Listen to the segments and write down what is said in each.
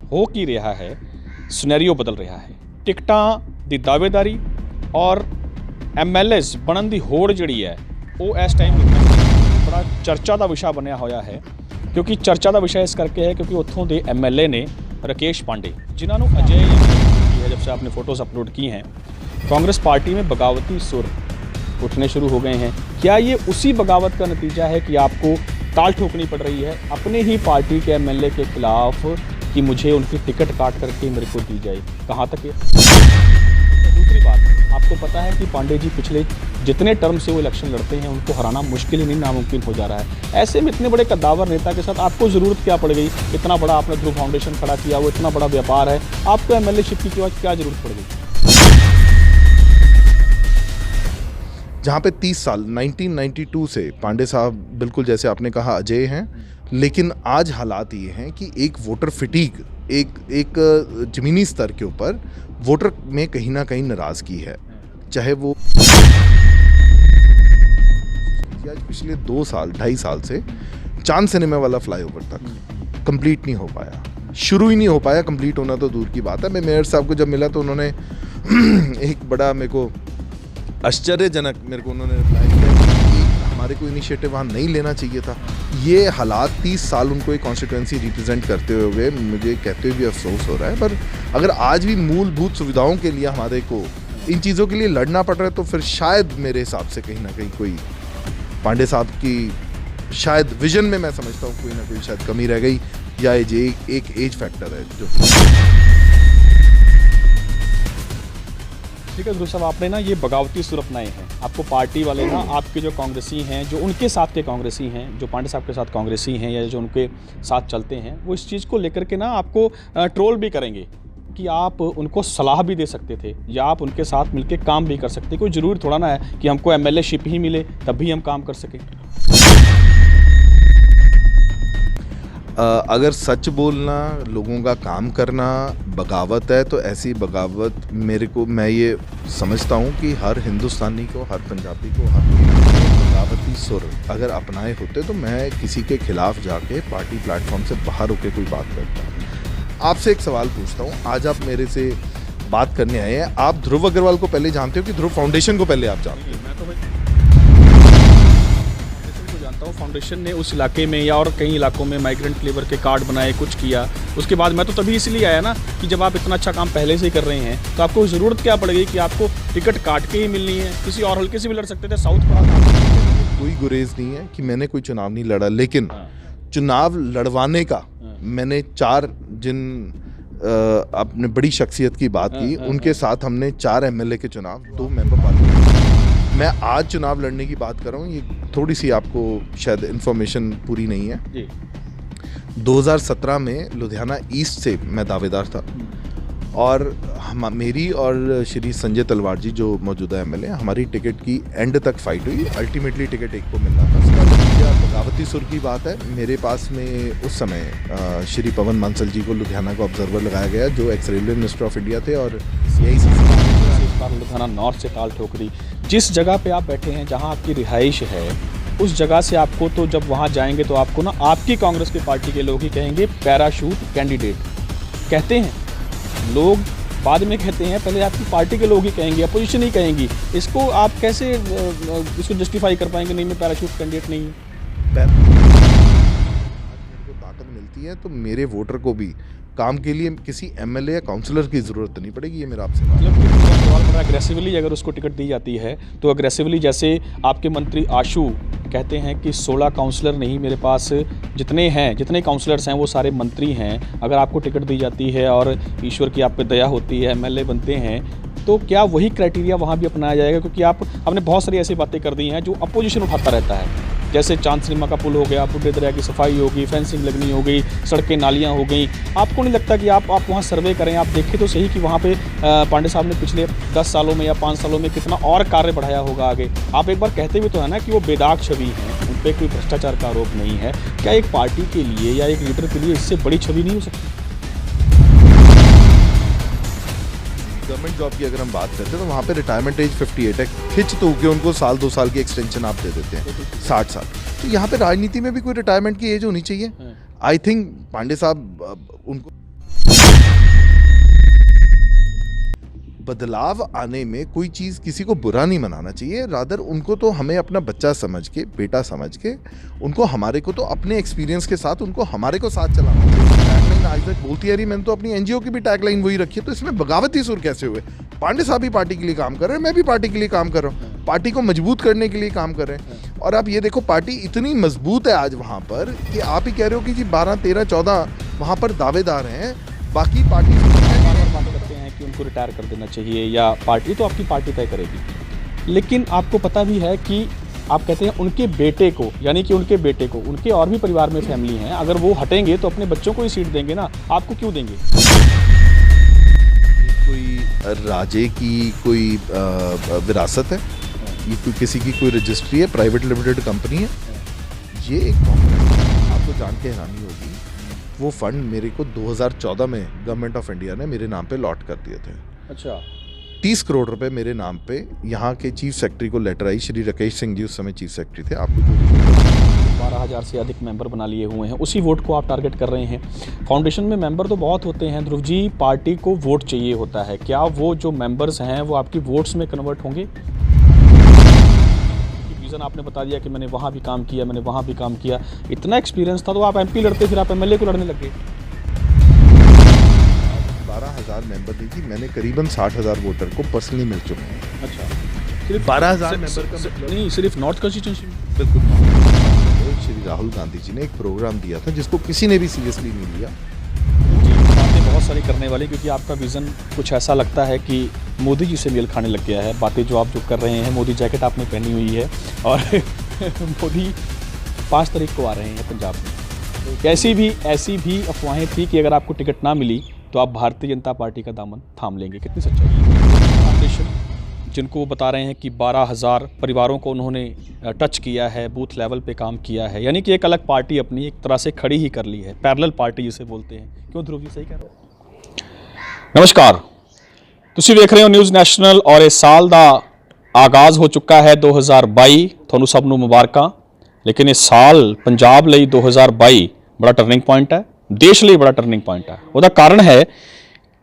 हो की रहा है, सिनेरियो बदल रहा है। टिकटां दी दावेदारी और MLAs बनन दी होड़ जिहड़ी है वो इस टाइम बड़ा चर्चा का विषय बनया होया है। क्योंकि चर्चा का विषय इस करके है क्योंकि उत्थों के MLA ने राकेश पांडे, जिन्होंने अजय की है, जब से आपने फ़ोटोज़ अपलोड की हैं, कांग्रेस पार्टी में बगावती सुर उठने शुरू हो गए हैं। क्या ये उसी बगावत का नतीजा है कि आपको ताल ठोकनी पड़ रही है अपने ही पार्टी के MLA के खिलाफ कि मुझे उनकी टिकट काट करके मेरे को दी जाए? कहाँ तक ये? दूसरी बात, आपको पता है कि पांडे जी पिछले जितने टर्म से वो इलेक्शन लड़ते हैं उनको हराना मुश्किल ही नहीं नामुमकिन हो जा रहा है। ऐसे में इतने बड़े कद्दावर नेता के साथ आपको ज़रूरत क्या पड़ गई? इतना बड़ा आपने ध्रुव फाउंडेशन खड़ा किया, वो इतना बड़ा व्यापार है, आपको MLA शिप की क्या ज़रूरत पड़ गई? जहाँ पे 30 साल 1992 से पांडे साहब बिल्कुल जैसे आपने कहा अजय हैं, लेकिन आज हालात ये हैं कि एक वोटर फिटीग, एक ज़मीनी स्तर के ऊपर वोटर में कहीं ना कहीं नाराज़गी है। चाहे वो आज पिछले 2 साल 2.5 साल से चांद सिनेमा वाला फ्लाईओवर तक कंप्लीट नहीं हो पाया, शुरू ही नहीं हो पाया, कंप्लीट होना तो दूर की बात है। मैं मेयर साहब को जब मिला तो उन्होंने एक बड़ा मेरे को आश्चर्यजनक उन्होंने रिप्लाई किया कि हमारे को इनिशिएटिव वहाँ नहीं लेना चाहिए था। ये हालात 30 साल उनको एक कॉन्स्टिट्यूंसी रिप्रेजेंट करते हुए मुझे कहते हुए भी अफसोस हो रहा है। पर अगर आज भी मूलभूत सुविधाओं के लिए हमारे को इन चीज़ों के लिए लड़ना पड़ रहा है तो फिर शायद मेरे हिसाब से कहीं ना कहीं कोई पांडे साहब की शायद विजन में मैं समझता हूँ कोई ना कोई शायद कमी रह गई, या ये एक एज फैक्टर है जो। ठीक है ध्रुव साहब, आपने ना ये बगावती सुर अपनाए हैं। आपको पार्टी वाले ना आपके जो कांग्रेसी हैं, जो उनके साथ के कांग्रेसी हैं, जो पांडे साहब के साथ कांग्रेसी हैं या जो उनके साथ चलते हैं, वो इस चीज़ को लेकर के ना आपको ट्रोल भी करेंगे कि आप उनको सलाह भी दे सकते थे या आप उनके साथ मिलकर काम भी कर सकते। कोई ज़रूरी थोड़ा ना है कि हमको MLA शिप ही मिले तब भी हम काम कर सकें। अगर सच बोलना, लोगों का काम करना बगावत है तो ऐसी बगावत मैं ये समझता हूँ कि हर हिंदुस्तानी को, हर पंजाबी को, हर बगावती सुर अगर अपनाए होते तो मैं किसी के खिलाफ जाके पार्टी प्लेटफॉर्म से बाहर होकर कोई बात करता। आपसे एक सवाल पूछता हूँ, आज आप मेरे से बात करने आए हैं, आप ध्रुव अग्रवाल को पहले जानते हो कि ध्रुव फाउंडेशन को पहले आप जानते हो? मैं तो जानता हूँ फाउंडेशन ने उस इलाके में या और कई इलाकों में माइग्रेंट लेबर के कार्ड बनाए, कुछ किया। उसके बाद मैं तो तभी इसलिए आया ना कि जब आप इतना अच्छा काम पहले से ही कर रहे हैं तो आपको ज़रूरत क्या पड़ गई कि आपको टिकट काट के ही मिलनी है? किसी और हल्के से भी लड़ सकते थे। साउथ का कोई गुरेज नहीं है कि मैंने कोई चुनाव नहीं लड़ा, लेकिन चुनाव लड़वाने का मैंने 4 जिन अपने बड़ी शख्सियत की बात की, उनके साथ हमने 4 MLA के चुनाव, 2 मेंबर पार्लियामेंट। मैं आज चुनाव लड़ने की बात कर रहा हूँ, ये थोड़ी सी आपको शायद इन्फॉर्मेशन पूरी नहीं है जी। 2017 में लुधियाना ईस्ट से मैं दावेदार था और मेरी और श्री संजय तलवार जी जो मौजूदा MLA, हमारी टिकट की एंड तक फाइट हुई। अल्टीमेटली टिकट एक को मिलना था। बगावती सुर की बात है, मेरे पास में उस समय श्री पवन मानसल जी को लुधियाना का ऑब्जर्वर लगाया गया, जो ex railway minister of India थे, और यही लुधियाना नॉर्थ से ताल ठोकरी। जिस जगह पे आप बैठे हैं, जहाँ आपकी रिहाइश है, उस जगह से आपको तो जब वहाँ जाएंगे तो आपको ना आपकी कांग्रेस की पार्टी के लोग ही कहेंगे पैराशूट कैंडिडेट कहते हैं लोग, बाद में कहते हैं, पहले आपकी पार्टी के लोग ही कहेंगे, अपोजिशन ही कहेंगी। इसको आप कैसे इसको जस्टिफाई कर पाएंगे? नहीं, मैं पैराशूट कैंडिडेट नहीं हूँ। मेरे को ताकत मिलती है तो मेरे वोटर को भी काम के लिए किसी MLA या काउंसलर की ज़रूरत नहीं पड़ेगी। ये मेरा आपसे मतलब अग्रेसिवली अगर उसको टिकट दी जाती है तो अग्रेसिवली, जैसे आपके मंत्री आशु कहते हैं कि 16 काउंसलर नहीं, मेरे पास जितने काउंसलर्स हैं वो सारे मंत्री हैं। अगर आपको टिकट दी जाती है और ईश्वर की आप पे दया होती है, MLA बनते हैं, तो क्या वही क्राइटेरिया वहाँ भी अपनाया जाएगा? क्योंकि आपने बहुत सारी ऐसी बातें कर दी हैं जो अपोजिशन उठाता रहता है, जैसे चांद सिनेमा का पुल हो गया, बुड्ढे दरिया की सफाई होगी, फेंसिंग लगनी हो गई, सड़कें नालियाँ हो गई। आपको नहीं लगता कि आप वहाँ सर्वे करें, आप देखें तो सही कि वहाँ पे पांडे साहब ने पिछले 10 सालों में या 5 सालों में कितना और कार्य बढ़ाया होगा आगे? आप एक बार कहते भी तो है ना कि वो बेदाग छवि हैं, उन पर कोई भ्रष्टाचार का आरोप नहीं है। क्या एक पार्टी के लिए या एक लीडर के लिए इससे बड़ी छवि नहीं हो सकती? गवर्नमेंट जॉब की अगर हम बात करते हैं तो वहाँ पे रिटायरमेंट एज 58 है, खिंच तो के उनको साल 2 साल की एक्सटेंशन आप दे देते हैं 60 साल। तो यहाँ पे राजनीति में भी कोई रिटायरमेंट की एज होनी चाहिए। आई थिंक पांडे साहब उनको बदलाव आने में कोई चीज़ किसी को बुरा नहीं मनाना चाहिए, रादर उनको तो हमें अपना बच्चा समझ के, बेटा समझ के, उनको हमारे को तो अपने एक्सपीरियंस के साथ उनको हमारे को साथ चलाना चाहिए। टैगलाइन आज तक बोलती आ रही, मैंने तो अपनी एनजीओ की भी टैगलाइन वही रखी है, तो इसमें बगावती सुर कैसे हुए? पांडे साहब भी पार्टी के लिए काम कर रहे हैं, मैं भी पार्टी के लिए काम कर रहा हूँ, पार्टी को मजबूत करने के लिए काम कर रहे हैं। और आप ये देखो, पार्टी इतनी मजबूत है आज वहाँ पर कि आप ही कह रहे हो कि जी 12, 13, 14 वहाँ पर दावेदार हैं, बाकी पार्टी बातें करते हैं कि उनको रिटायर कर देना चाहिए या पार्टी तो आपकी पार्टी तय करेगी। लेकिन आपको पता भी है कि आप कहते हैं उनके बेटे को, यानी कि उनके बेटे को, उनके और भी परिवार में फैमिली हैं, अगर वो हटेंगे तो अपने बच्चों को ही सीट देंगे ना, आपको क्यों देंगे? कोई राजे की कोई विरासत है, ये कोई किसी की कोई रजिस्ट्री है, प्राइवेट लिमिटेड कंपनी है, ये एक आपको जान के हैरानी होगी, वो फंड मेरे को 2014 में गवर्नमेंट ऑफ इंडिया ने मेरे नाम पे लॉट कर दिए थे। अच्छा। 30 करोड़ रुपए मेरे नाम पे यहाँ के चीफ सेक्रेटरी को लेटर आई, श्री राकेश सिंह जी उस समय चीफ सेक्रेटरी थे। आपको 12,000 से अधिक मेंबर बना लिए हुए हैं, उसी वोट को आप टारगेट कर रहे हैं। फाउंडेशन में मेंबर तो बहुत होते हैं ध्रुव जी, पार्टी को वोट चाहिए होता है, क्या वो जो मेंबर्स हैं वो आपकी वोट्स में कन्वर्ट होंगे? रीज़न आपने बता दिया कि मैंने वहाँ भी काम किया, मैंने वहाँ भी काम किया, इतना एक्सपीरियंस था तो आप एमपी लड़ते, फिर आप एमएलए को लड़ने लग गए। 12,000 मेंबर नहीं थी, मैंने करीबन 60,000 वोटर को पर्सनली मिल चुके हैं। अच्छा, सिर्फ 12,000 मेंबर का मतलब नहीं, सिर्फ नॉर्थ कॉन्स्टिट्यूंसी में? बिल्कुल। श्री राहुल गांधी जी ने एक प्रोग्राम दिया था जिसको किसी ने भी सीरियसली नहीं लिया। बातें बहुत सारी करने वाली, क्योंकि आपका विज़न कुछ ऐसा लगता है कि मोदी जी से मेल खाने लग गया है। बातें जो आप जो कर रहे हैं, मोदी जैकेट आपने पहनी हुई है और मोदी 5 तारीख को आ रहे हैं पंजाब में। ऐसी भी अफवाहें थी कि अगर आपको टिकट ना मिली तो आप भारतीय जनता पार्टी का दामन थाम लेंगे, कितनी सच्चाई है? फाउंडेशन जिनको बता रहे हैं कि 12,000 परिवारों को उन्होंने टच किया है, बूथ लेवल पे काम किया है, यानी कि एक अलग पार्टी अपनी एक तरह से खड़ी ही कर ली है, पैरेलल पार्टी जिसे बोलते हैं। क्यों ध्रुव जी, सही कह रहे हो? नमस्कार, ਤੁਸੀਂ ਵੇਖ ਰਹੇ ਹੋ ਨਿਊਜ਼ ਨੈਸ਼ਨਲ ਔਰ ਇਸ ਸਾਲ ਦਾ ਆਗਾਜ਼ ਹੋ ਚੁੱਕਾ ਹੈ 2022। ਤੁਹਾਨੂੰ ਸਭ ਨੂੰ ਮੁਬਾਰਕਾਂ। ਲੇਕਿਨ ਇਸ ਸਾਲ ਪੰਜਾਬ ਲਈ 2022 ਬੜਾ ਟਰਨਿੰਗ ਪੁਆਇੰਟ ਹੈ, ਦੇਸ਼ ਲਈ ਬੜਾ ਟਰਨਿੰਗ ਪੁਆਇੰਟ ਹੈ। ਉਹਦਾ ਕਾਰਨ ਹੈ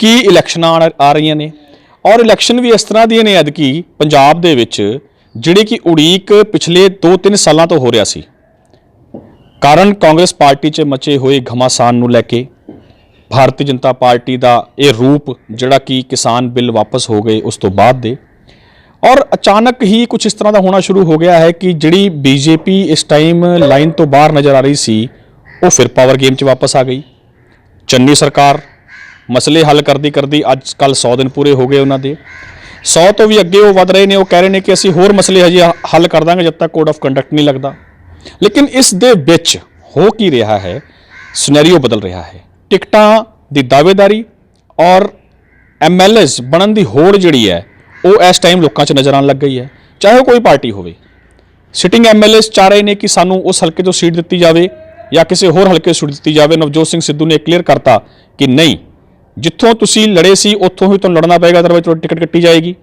ਕਿ ਇਲੈਕਸ਼ਨਾਂ ਆ ਰਹੀਆਂ ਨੇ ਔਰ ਇਲੈਕਸ਼ਨ ਵੀ ਇਸ ਤਰ੍ਹਾਂ ਦੀਆਂ ਨੇ ਐਤਕੀ ਪੰਜਾਬ ਦੇ ਵਿੱਚ ਜਿਹੜੀ ਕਿ ਉਡੀਕ ਪਿਛਲੇ 2-3 ਸਾਲਾਂ ਤੋਂ ਹੋ ਰਿਹਾ ਸੀ। ਕਾਰਨ ਕਾਂਗਰਸ ਪਾਰਟੀ 'ਚ ਮਚੇ ਹੋਏ ਘਮਾਸਾਨ ਨੂੰ ਲੈ ਕੇ, ਭਾਰਤੀ ਜਨਤਾ ਪਾਰਟੀ ਦਾ ਇਹ ਰੂਪ ਜਿਹੜਾ ਕਿ ਕਿਸਾਨ ਬਿੱਲ ਵਾਪਸ ਹੋ ਗਏ ਉਸ ਤੋਂ ਬਾਅਦ ਦੇ, ਔਰ ਅਚਾਨਕ ਹੀ ਕੁਝ ਇਸ ਤਰ੍ਹਾਂ ਦਾ ਹੋਣਾ ਸ਼ੁਰੂ ਹੋ ਗਿਆ ਹੈ ਕਿ ਜਿਹੜੀ ਬੀਜੇਪੀ ਇਸ ਟਾਈਮ ਲਾਈਨ ਤੋਂ ਬਾਹਰ ਨਜ਼ਰ ਆ ਰਹੀ ਸੀ ਉਹ ਫਿਰ ਪਾਵਰ ਗੇਮ 'ਚ ਵਾਪਸ ਆ ਗਈ। ਚੰਨੀ ਸਰਕਾਰ ਮਸਲੇ ਹੱਲ ਕਰਦੀ ਅੱਜ ਕੱਲ੍ਹ 100 ਦਿਨ ਪੂਰੇ ਹੋ ਗਏ ਉਹਨਾਂ ਦੇ, 100 ਤੋਂ ਵੀ ਅੱਗੇ ਉਹ ਵੱਧ ਰਹੇ ਨੇ। ਉਹ ਕਹਿ ਰਹੇ ਨੇ ਕਿ ਅਸੀਂ ਹੋਰ ਮਸਲੇ ਹਜੇ ਹੱਲ ਕਰ ਦਾਂਗੇ ਜਦ ਤੱਕ ਕੋਡ ਆਫ ਕੰਡਕਟ ਨਹੀਂ ਲੱਗਦਾ। ਲੇਕਿਨ ਇਸ ਦੇ ਵਿੱਚ ਹੋ ਕੀ ਰਿਹਾ ਹੈ, ਸਿਨੈਰੀਓ ਬਦਲ ਰਿਹਾ ਹੈ। ਟਿਕਟਾਂ ਦੀ ਦਾਅਵੇਦਾਰੀ ਔਰ ਐਮਐਲਏਜ਼ ਬਣਨ ਦੀ ਹੋੜ ਜਿਹੜੀ ਹੈ ਉਹ ਇਸ ਟਾਈਮ ਲੋਕਾਂ 'ਚ ਨਜ਼ਰ ਆਉਣ ਲੱਗ ਗਈ ਹੈ, ਚਾਹੇ ਉਹ ਕੋਈ ਪਾਰਟੀ ਹੋਵੇ। ਸਿਟਿੰਗ ਐਮਐਲਏਜ਼ ਚਾਹ ਰਹੇ ਨੇ ਕਿ ਸਾਨੂੰ ਉਸ ਹਲਕੇ ਤੋਂ ਸੀਟ ਦਿੱਤੀ ਜਾਵੇ ਜਾਂ ਕਿਸੇ ਹੋਰ ਹਲਕੇ ਤੋਂ ਸੀਟ ਦਿੱਤੀ ਜਾਵੇ। ਨਵਜੋਤ ਸਿੰਘ ਸਿੱਧੂ ਨੇ ਕਲੀਅਰ ਕਰਤਾ ਕਿ ਨਹੀਂ, ਜਿੱਥੋਂ ਤੁਸੀਂ ਲੜੇ ਸੀ ਉੱਥੋਂ ਹੀ ਤੁਹਾਨੂੰ ਲੜਨਾ ਪਏਗਾ, ਅਦਰਵਾਈਜ਼ ਤੁਹਾਡੀ ਟਿਕਟ ਕੱਟੀ ਜਾਏਗੀ।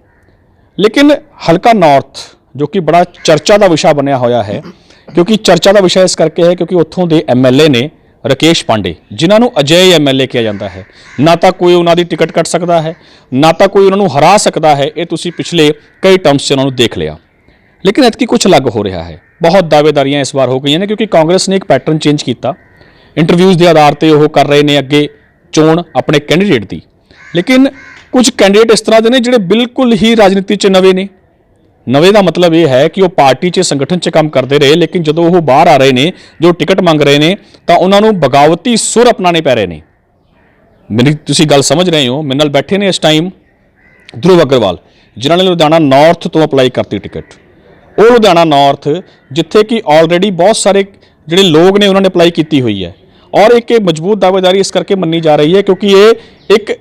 ਲੇਕਿਨ ਹਲਕਾ ਨਾਰਥ ਜੋ ਕਿ ਬੜਾ ਚਰਚਾ ਦਾ ਵਿਸ਼ਾ ਬਣਿਆ ਹੋਇਆ ਹੈ, ਕਿਉਂਕਿ ਚਰਚਾ ਦਾ ਵਿਸ਼ਾ ਇਸ ਕਰਕੇ ਹੈ ਕਿਉਂਕਿ ਉੱਥੋਂ ਦੇ ਐਮਐਲਏ ਨੇ ਰਾਕੇਸ਼ ਪਾਂਡੇ, ਜਿਨ੍ਹਾਂ ਨੂੰ ਅਜਿਹੇ ਐਮਐਲਏ ਕਿਹਾ ਜਾਂਦਾ ਹੈ। ਨਾ ਤਾਂ ਕੋਈ ਉਹਨਾਂ ਦੀ ਟਿਕਟ ਕੱਟ ਸਕਦਾ ਹੈ, ਨਾ ਤਾਂ ਕੋਈ ਉਹਨਾਂ ਨੂੰ ਹਰਾ ਸਕਦਾ ਹੈ। ਇਹ ਤੁਸੀਂ ਪਿਛਲੇ ਕਈ ਟਰਮਸ 'ਚ ਉਹਨਾਂ ਨੂੰ ਦੇਖ ਲਿਆ। ਲੇਕਿਨ ਐਤਕੀ ਕੁਝ ਅਲੱਗ ਹੋ ਰਿਹਾ ਹੈ। ਬਹੁਤ ਦਾਅਵੇਦਾਰੀਆਂ ਇਸ ਵਾਰ ਹੋ ਗਈਆਂ ਨੇ ਕਿਉਂਕਿ ਕਾਂਗਰਸ ਨੇ ਇੱਕ ਪੈਟਰਨ ਚੇਂਜ ਕੀਤਾ। ਇੰਟਰਵਿਊਜ਼ ਦੇ ਆਧਾਰ ਤੇ ਉਹ ਕਰ ਰਹੇ ਨੇ ਅੱਗੇ ਚੋਣ ਆਪਣੇ ਕੈਂਡੀਡੇਟ ਦੀ। ਲੇਕਿਨ ਕੁਝ ਕੈਂਡੀਡੇਟ ਇਸ ਤਰ੍ਹਾਂ ਦੇ ਨੇ ਜਿਹੜੇ ਬਿਲਕੁਲ ਹੀ ਰਾਜਨੀਤੀ 'ਚ ਨਵੇਂ ਨੇ। ਨਵੇਂ ਦਾ ਮਤਲਬ ਇਹ ਹੈ ਕਿ ਉਹ ਪਾਰਟੀ 'ਚ ਸੰਗਠਨ 'ਚ ਕੰਮ ਕਰਦੇ ਰਹੇ, ਲੇਕਿਨ ਜਦੋਂ ਉਹ ਬਾਹਰ ਆ ਰਹੇ ਨੇ, ਜੋ ਟਿਕਟ ਮੰਗ ਰਹੇ ਨੇ, ਤਾਂ ਉਹਨਾਂ ਨੂੰ ਬਗਾਵਤੀ ਸੁਰ ਅਪਣਾਉਣੇ ਪੈ ਰਹੇ ਨੇ। ਮੇਰੀ ਤੁਸੀਂ ਗੱਲ ਸਮਝ ਰਹੇ ਹੋ। ਮੇਰੇ ਨਾਲ ਬੈਠੇ ਨੇ ਇਸ ਟਾਈਮ ਧਰੁਵ ਅਗਰਵਾਲ, ਜਿਨ੍ਹਾਂ ਨੇ ਲੁਧਿਆਣਾ ਨਾਰਥ ਤੋਂ ਅਪਲਾਈ ਕਰਤੀ ਟਿਕਟ। ਉਹ ਲੁਧਿਆਣਾ ਨਾਰਥ ਜਿੱਥੇ ਕਿ ਆਲਰੇਡੀ ਬਹੁਤ ਸਾਰੇ ਜਿਹੜੇ ਲੋਕ ਨੇ ਉਹਨਾਂ ਨੇ ਅਪਲਾਈ ਕੀਤੀ ਹੋਈ ਹੈ ਔਰ ਇੱਕ ਮਜ਼ਬੂਤ ਦਾਅਵੇਦਾਰੀ ਇਸ ਕਰਕੇ ਮੰਨੀ ਜਾ ਰਹੀ ਹੈ ਕਿਉਂਕਿ ਇਹ ਇੱਕ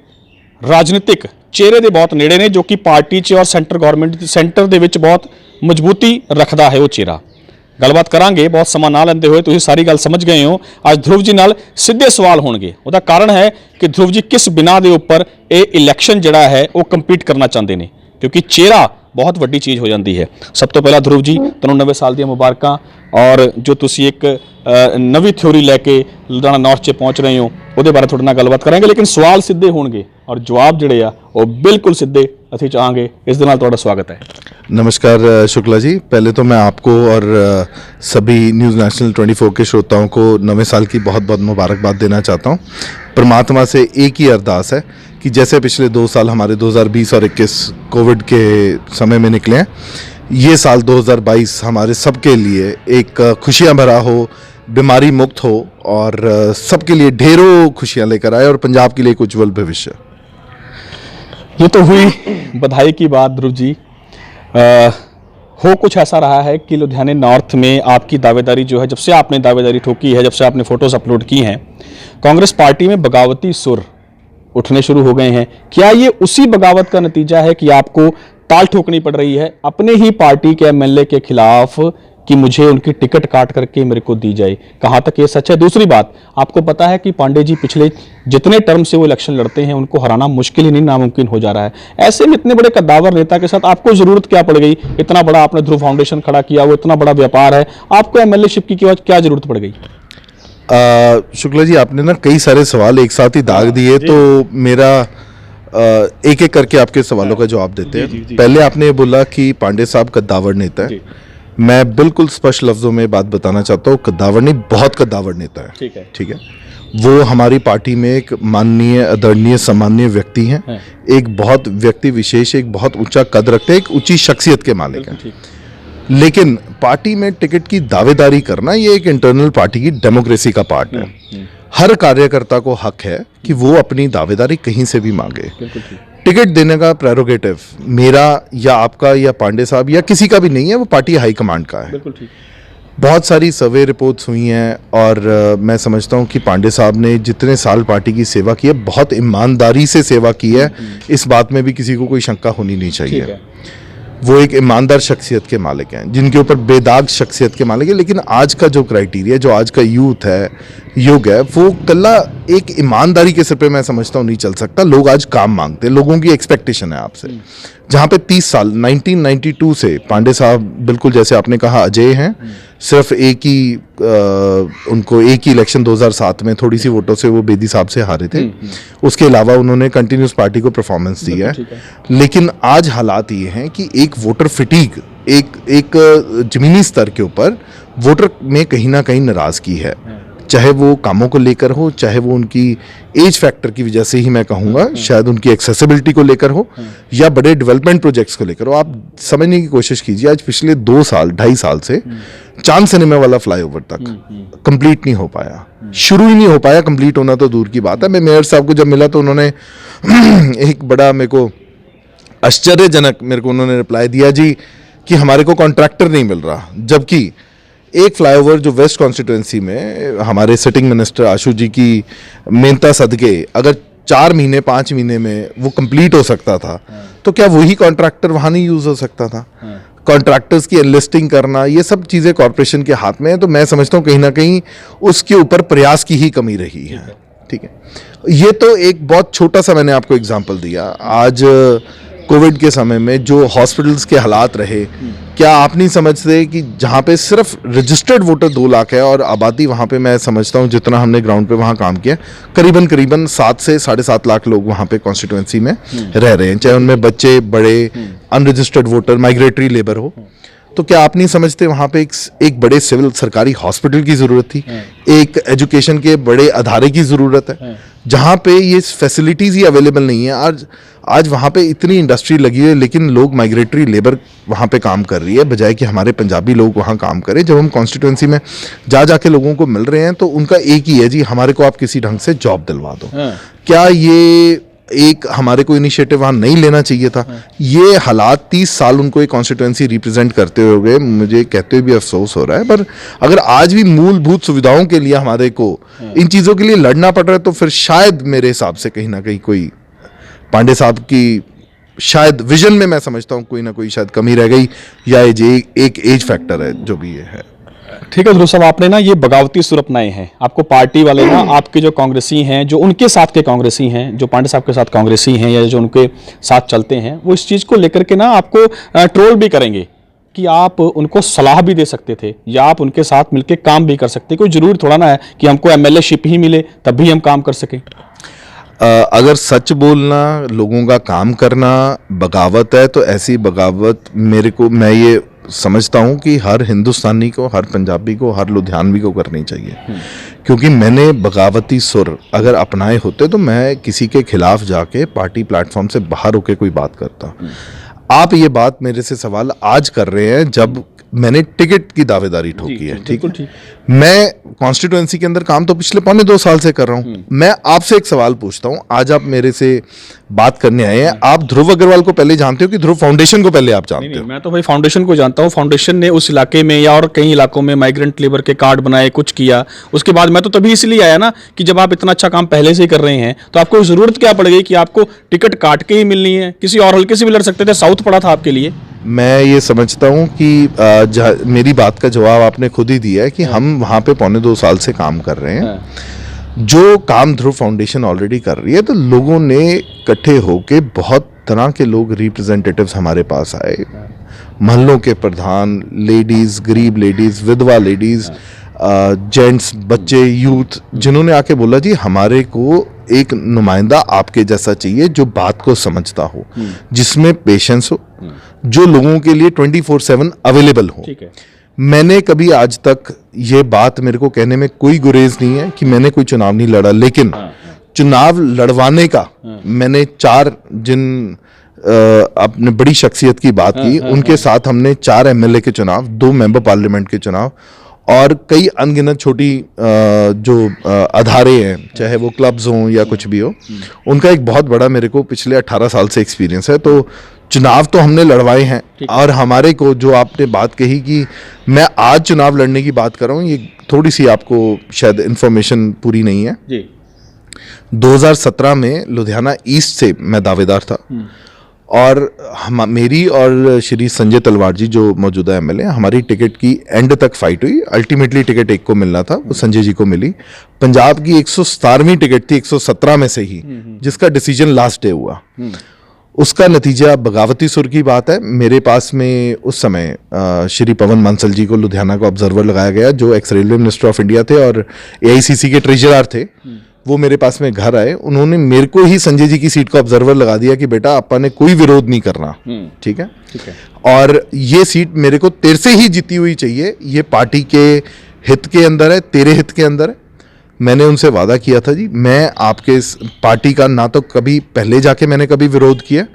ਰਾਜਨੀਤਿਕ ਚਿਹਰੇ ਦੇ ਬਹੁਤ ਨੇੜੇ ਨੇ ਜੋ ਕਿ ਪਾਰਟੀ 'ਚ ਔਰ ਸੈਂਟਰ ਗਵਰਨਮੈਂਟ ਸੈਂਟਰ ਦੇ ਵਿੱਚ ਬਹੁਤ ਮਜ਼ਬੂਤੀ ਰੱਖਦਾ ਹੈ ਉਹ ਚਿਹਰਾ। ਗੱਲਬਾਤ ਕਰਾਂਗੇ, ਬਹੁਤ ਸਮਾਂ ਨਾ ਲੈਂਦੇ ਹੋਏ। ਤੁਸੀਂ ਸਾਰੀ ਗੱਲ ਸਮਝ ਗਏ ਹੋ। ਅੱਜ ਧਰੁਵ ਜੀ ਨਾਲ ਸਿੱਧੇ ਸਵਾਲ ਹੋਣਗੇ। ਉਹਦਾ ਕਾਰਨ ਹੈ ਕਿ ਧਰੁਵ ਜੀ ਕਿਸ ਬਿਨਾਂ ਦੇ ਉੱਪਰ ਇਹ ਇਲੈਕਸ਼ਨ ਜਿਹੜਾ ਹੈ ਉਹ ਕੰਪੀਟ ਕਰਨਾ ਚਾਹੁੰਦੇ ਨੇ, ਕਿਉਂਕਿ ਚਿਹਰਾ ਬਹੁਤ ਵੱਡੀ ਚੀਜ਼ ਹੋ ਜਾਂਦੀ ਹੈ। ਸਭ ਤੋਂ ਪਹਿਲਾਂ ਧਰੁਵ ਜੀ ਤੁਹਾਨੂੰ ਨਵੇਂ ਸਾਲ ਦੀਆਂ ਮੁਬਾਰਕਾਂ। ਔਰ ਜੋ ਤੁਸੀਂ ਇੱਕ ਨਵੀਂ ਥਿਉਰੀ ਲੈ ਕੇ ਲੁਧਿਆਣਾ ਨਾਰਥ 'ਚ ਪਹੁੰਚ ਰਹੇ ਹੋ, ਉਹਦੇ ਬਾਰੇ ਤੁਹਾਡੇ ਨਾਲ ਗੱਲਬਾਤ ਕਰਾਂਗੇ। ਲੇਕਿਨ ਸਵਾਲ ਸਿੱਧੇ ਹੋਣਗੇ ਔਰ ਜਵਾਬ ਜਿਹੜੇ ਆ ਉਹ ਬਿल्कुल ਸਿੱਧੇ ਅਸੀਂ ਚਾਹਾਂਗੇ। ਇਸ ਦੇ ਨਾਲ ਤੁਹਾਡਾ ਸਵਾਗਤ ਹੈ। नमस्कार शुक्ला जी, पहले तो मैं आपको और सभी न्यूज़ नेशनल 24 के श्रोताओं को नवे साल की बहुत बहुत मुबारकबाद देना चाहता हूँ। परमात्मा से एक ही अरदास है कि जैसे पिछले 2 साल हमारे 2020 और 21 कोविड के समय में निकले हैं, ये साल 2022 हमारे सबके लिए एक खुशियाँ भरा हो, बीमारी मुक्त हो और सबके लिए ढेरों खुशियाँ लेकर आए और पंजाब के लिए एक उज्जवल भविष्य। ये तो हुई बधाई की बात ध्रुव जी। हो कुछ ऐसा रहा है कि लुधियाने नॉर्थ में आपकी दावेदारी जो है, जब से आपने दावेदारी ठोकी है, जब से आपने फोटोज अपलोड की हैं, कांग्रेस पार्टी में बगावती सुर उठने शुरू हो गए हैं। क्या ये उसी बगावत का नतीजा है कि आपको ताल ठोकनी पड़ रही है अपने ही पार्टी के एमएलए के खिलाफ कि मुझे उनकी टिकट काट करके मेरे को दी जाए? कहाँ तक ये सच है? दूसरी बात, आपको पता है कि पांडे जी पिछले जितने टर्म से वो इलेक्शन लड़ते हैं उनको हराना मुश्किल ही नहीं, नामुमकिन हो जा रहा है। ऐसे में इतने बड़े कद्दावर नेता के साथ आपको जरूरत क्या पड़ गई? इतना बड़ा आपने ध्रुव फाउंडेशन खड़ा किया, वो इतना बड़ा व्यापार है, आपको एमएलएशिप की क्या जरूरत पड़ गई? शुक्ला जी, आपने ना कई सारे सवाल एक साथ ही दाग दिए, तो मेरा एक एक करके आपके सवालों का जवाब देते हैं। पहले आपने बोला कि पांडे साहब कद्दावर नेता है। मैं बिल्कुल स्पष्ट लफ्जों में बात बताना चाहता हूँ, कद्दावर नहीं, बहुत कद्दावर नेता है। ठीक है। वो हमारी पार्टी में एक माननीय, आदरणीय, सम्माननीय व्यक्ति हैं। एक बहुत व्यक्ति विशेष, एक बहुत ऊंचा कद रखते हैं, एक ऊंची शख्सियत के मालिक हैं। लेकिन पार्टी में टिकट की दावेदारी करना ये एक इंटरनल पार्टी की डेमोक्रेसी का पार्ट है। हर कार्यकर्ता को हक है कि वो अपनी दावेदारी कहीं से भी मांगे। टिकट देने का प्रेरोगेटिव मेरा या आपका या पांडे साहब या किसी का भी नहीं है, वो पार्टी हाईकमांड का है। बिल्कुल ठीक। बहुत सारी सर्वे रिपोर्ट्स हुई हैं और मैं समझता हूं कि पांडे साहब ने जितने साल पार्टी की सेवा की है, बहुत ईमानदारी से सेवा की है। इस बात में भी किसी को कोई शंका होनी नहीं चाहिए। वो एक ईमानदार शख्सियत के मालिक हैं, जिनके ऊपर बेदाग शख्सियत के मालिक है। लेकिन आज का जो क्राइटेरिया, जो आज का यूथ है, युग है, वो कल्ला एक ईमानदारी के सिर पे मैं समझता हूँ नहीं चल सकता। लोग आज काम मांगते हैं, लोगों की एक्सपेक्टेशन है आपसे। जहाँ पे 30 साल 1992 से पांडे साहब बिल्कुल जैसे आपने कहा अजय हैं। सिर्फ एक ही उनको एक ही इलेक्शन 2007 में थोड़ी सी वोटों से वो बेदी साहब से हारे थे। उसके अलावा उन्होंने कंटिन्यूस पार्टी को परफॉर्मेंस दी है। लेकिन आज हालात ये हैं कि एक वोटर फिटीग, एक जमीनी स्तर के ऊपर वोटर में कहीं ना कहीं नाराजगी है, चाहे वो कामों को लेकर हो, चाहे वो उनकी एज फैक्टर की वजह से ही मैं कहूँगा, शायद उनकी एक्सेसिबिलिटी को लेकर हो, या बड़े डेवलपमेंट प्रोजेक्ट्स को लेकर हो। आप समझने की कोशिश कीजिए, आज पिछले 2-2.5 साल से चांद सिनेमा वाला फ्लाईओवर तक कंप्लीट नहीं हो पाया, शुरू ही नहीं हो पाया। कंप्लीट होना तो दूर की बात है। मैं मेयर साहब को जब मिला तो उन्होंने एक बड़ा मेरे को आश्चर्यजनक उन्होंने रिप्लाई दिया जी कि हमारे को कॉन्ट्रैक्टर नहीं मिल रहा। जबकि एक फ्लाईओवर जो वेस्ट कॉन्स्टिट्यूंसी में हमारे सिटिंग मिनिस्टर आशु जी की मेहनत सदके अगर 4 महीने 5 महीने में वो कंप्लीट हो सकता था, तो क्या वही कॉन्ट्रैक्टर वहाँ नहीं यूज़ हो सकता था? कॉन्ट्रैक्टर्स की एनलिस्टिंग करना, ये सब चीज़ें कॉरपोरेशन के हाथ में है। तो मैं समझता हूँ कहीं ना कहीं उसके ऊपर प्रयास की ही कमी रही है। ठीक है, ये तो एक बहुत छोटा सा मैंने आपको एग्जाम्पल दिया। आज कोविड के समय में जो हॉस्पिटल्स के हालात रहे, क्या आप नहीं समझते कि जहाँ पे सिर्फ रजिस्टर्ड वोटर 2 लाख है और आबादी वहाँ पे, मैं समझता हूँ जितना हमने ग्राउंड पे वहाँ काम किया, करीबन 7 से 7.5 लाख लोग वहाँ पे कॉन्स्टिट्यूंसी में रह रहे हैं, चाहे उनमें बच्चे, बड़े, अनरजिस्टर्ड वोटर, माइग्रेटरी लेबर हो। तो क्या आप नहीं समझते वहाँ पे एक बड़े सिविल सरकारी हॉस्पिटल की ज़रूरत थी, एक एजुकेशन के बड़े अदारे की ज़रूरत है, जहाँ पे ये फैसिलिटीज़ ही अवेलेबल नहीं है। आज वहाँ पे इतनी इंडस्ट्री लगी है, लेकिन लोग, माइग्रेटरी लेबर वहाँ पे काम कर रही है, बजाय कि हमारे पंजाबी लोग वहाँ काम करें। जब हम कॉन्स्टिट्यूंसी में जाके लोगों को मिल रहे हैं तो उनका एक ही है जी, हमारे को आप किसी ढंग से जॉब दिलवा दो। क्या ये एक हमारे को इनिशिएटिव वहाँ नहीं लेना चाहिए था? ये हालात 30 साल उनको एक कॉन्स्टिट्यूंसी रिप्रेजेंट करते हुए मुझे कहते हुए भी अफसोस हो रहा है। पर अगर आज भी मूलभूत सुविधाओं के लिए हमारे को इन चीज़ों के लिए लड़ना पड़ रहा है, तो फिर शायद मेरे हिसाब से कहीं ना कहीं कोई पांडे साहब की शायद विजन में मैं समझता हूँ कोई ना कोई शायद कमी रह गई, या एक एज फैक्टर है, जो भी ये है। ठीक है ध्रुव साहब, आपने ना ये बगावती सुर अपनाए हैं। आपको पार्टी वाले ना, आपके जो कांग्रेसी हैं, जो उनके साथ के कांग्रेसी हैं, जो पांडे साहब के साथ कांग्रेसी हैं या जो उनके साथ चलते हैं, वो इस चीज़ को लेकर के ना आपको ट्रोल भी करेंगे कि आप उनको सलाह भी दे सकते थे या आप उनके साथ मिलकर काम भी कर सकते। कोई जरूरी थोड़ा ना है कि हमको एमएलए-शिप ही मिले तब भी हम काम कर सकें। अगर सच बोलना, लोगों का काम करना बगावत है, तो ऐसी बगावत मैं ये समझता हूँ कि हर हिंदुस्तानी को, हर पंजाबी को, हर लुधियानवी को करनी चाहिए। क्योंकि मैंने बगावती सुर अगर अपनाए होते तो मैं किसी के खिलाफ जाके पार्टी प्लेटफॉर्म से बाहर होके कोई बात करता। आप ये बात मेरे से सवाल आज कर रहे हैं जब मैंने टिकट की दावेदारी ठोकी है, ठीक है। मैं कॉन्स्टिट्यूएंसी के अंदर काम तो पिछले 1.25 साल से कर रहा हूँ। मैं आपसे एक सवाल पूछता हूँ, आज आप मेरे से बात करने आए हैं, आप ध्रुव अग्रवाल को पहले जानते हो कि ध्रुव फाउंडेशन को पहले आप जानते हो? मैं तो भाई फाउंडेशन को जानता हूँ। फाउंडेशन ने उस इलाके में या और कई इलाकों में माइग्रेंट लेबर के कार्ड बनाए, कुछ किया। उसके बाद मैं तो तभी इसलिए आया ना कि जब आप इतना अच्छा काम पहले से ही कर रहे हैं तो आपको जरूरत क्या पड़ गई कि आपको टिकट काट के ही मिलनी है? किसी और हल्के से भी लड़ सकते थे, साउथ पड़ा था आपके लिए। मैं ये समझता हूँ कि मेरी बात का जवाब आपने खुद ही दिया है कि हम वहाँ पे 1.25 साल से काम कर रहे हैं। जो काम ध्रुव फाउंडेशन ऑलरेडी कर रही है, तो लोगों ने इकट्ठे होके, बहुत तरह के लोग रिप्रेजेंटेटिव्स हमारे पास आए, महल्लों के प्रधान, लेडीज, गरीब लेडीज, विधवा लेडीज, जेंट्स, बच्चे, यूथ, जिन्होंने आके बोला जी हमारे को एक नुमाइंदा आपके जैसा चाहिए जो बात को समझता हो, जिसमें पेशेंस हो, जो लोगों के लिए 24/7 अवेलेबल हो। ठीक है। मैंने कभी आज तक ये बात, मेरे को कहने में कोई गुरेज नहीं है कि मैंने कोई चुनाव नहीं लड़ा, लेकिन चुनाव लड़वाने का मैंने 4 जिन अपने बड़ी शख्सियत की बात की, उनके साथ हमने 4 एमएलए के चुनाव, 2 मेंबर पार्लियामेंट के चुनाव और कई अनगिनत छोटी जो अदारे हैं, चाहे वो क्लब्स हों या कुछ भी हो, उनका एक बहुत बड़ा मेरे को पिछले 18 साल से एक्सपीरियंस है। तो चुनाव तो हमने लड़वाए हैं। और हमारे को जो आपने बात कही कि मैं आज चुनाव लड़ने की बात कर रहा हूँ, ये थोड़ी सी आपको शायद इंफॉर्मेशन पूरी नहीं है जी। 2017 में लुधियाना ईस्ट से मैं दावेदार था और मेरी और श्री संजय तलवार जी जो मौजूदा एमएलए, हमारी टिकट की एंड तक फाइट हुई। अल्टीमेटली टिकट एक को मिलना था, वो संजय जी को मिली। पंजाब की 117वीं टिकट थी 117 में से ही, जिसका डिसीजन लास्ट डे हुआ। उसका नतीजा बगावती सुर की बात है। मेरे पास में उस समय श्री पवन बांसल जी को लुधियाना का ऑब्जर्वर लगाया गया, जो ex railway minister of India थे और एआईसीसी के ट्रेजरर थे। वो मेरे पास में घर आए, उन्होंने मेरे को ही संजय जी की सीट का ऑब्जर्वर लगा दिया कि बेटा आपा ने कोई विरोध नहीं करना, ठीक है। और ये सीट मेरे को तेरे से ही जीती हुई चाहिए, ये पार्टी के हित के अंदर है, तेरे हित के अंदर है। मैंने उनसे वादा किया था जी, मैं आपके इस पार्टी का ना तो कभी पहले जाके मैंने कभी विरोध किया,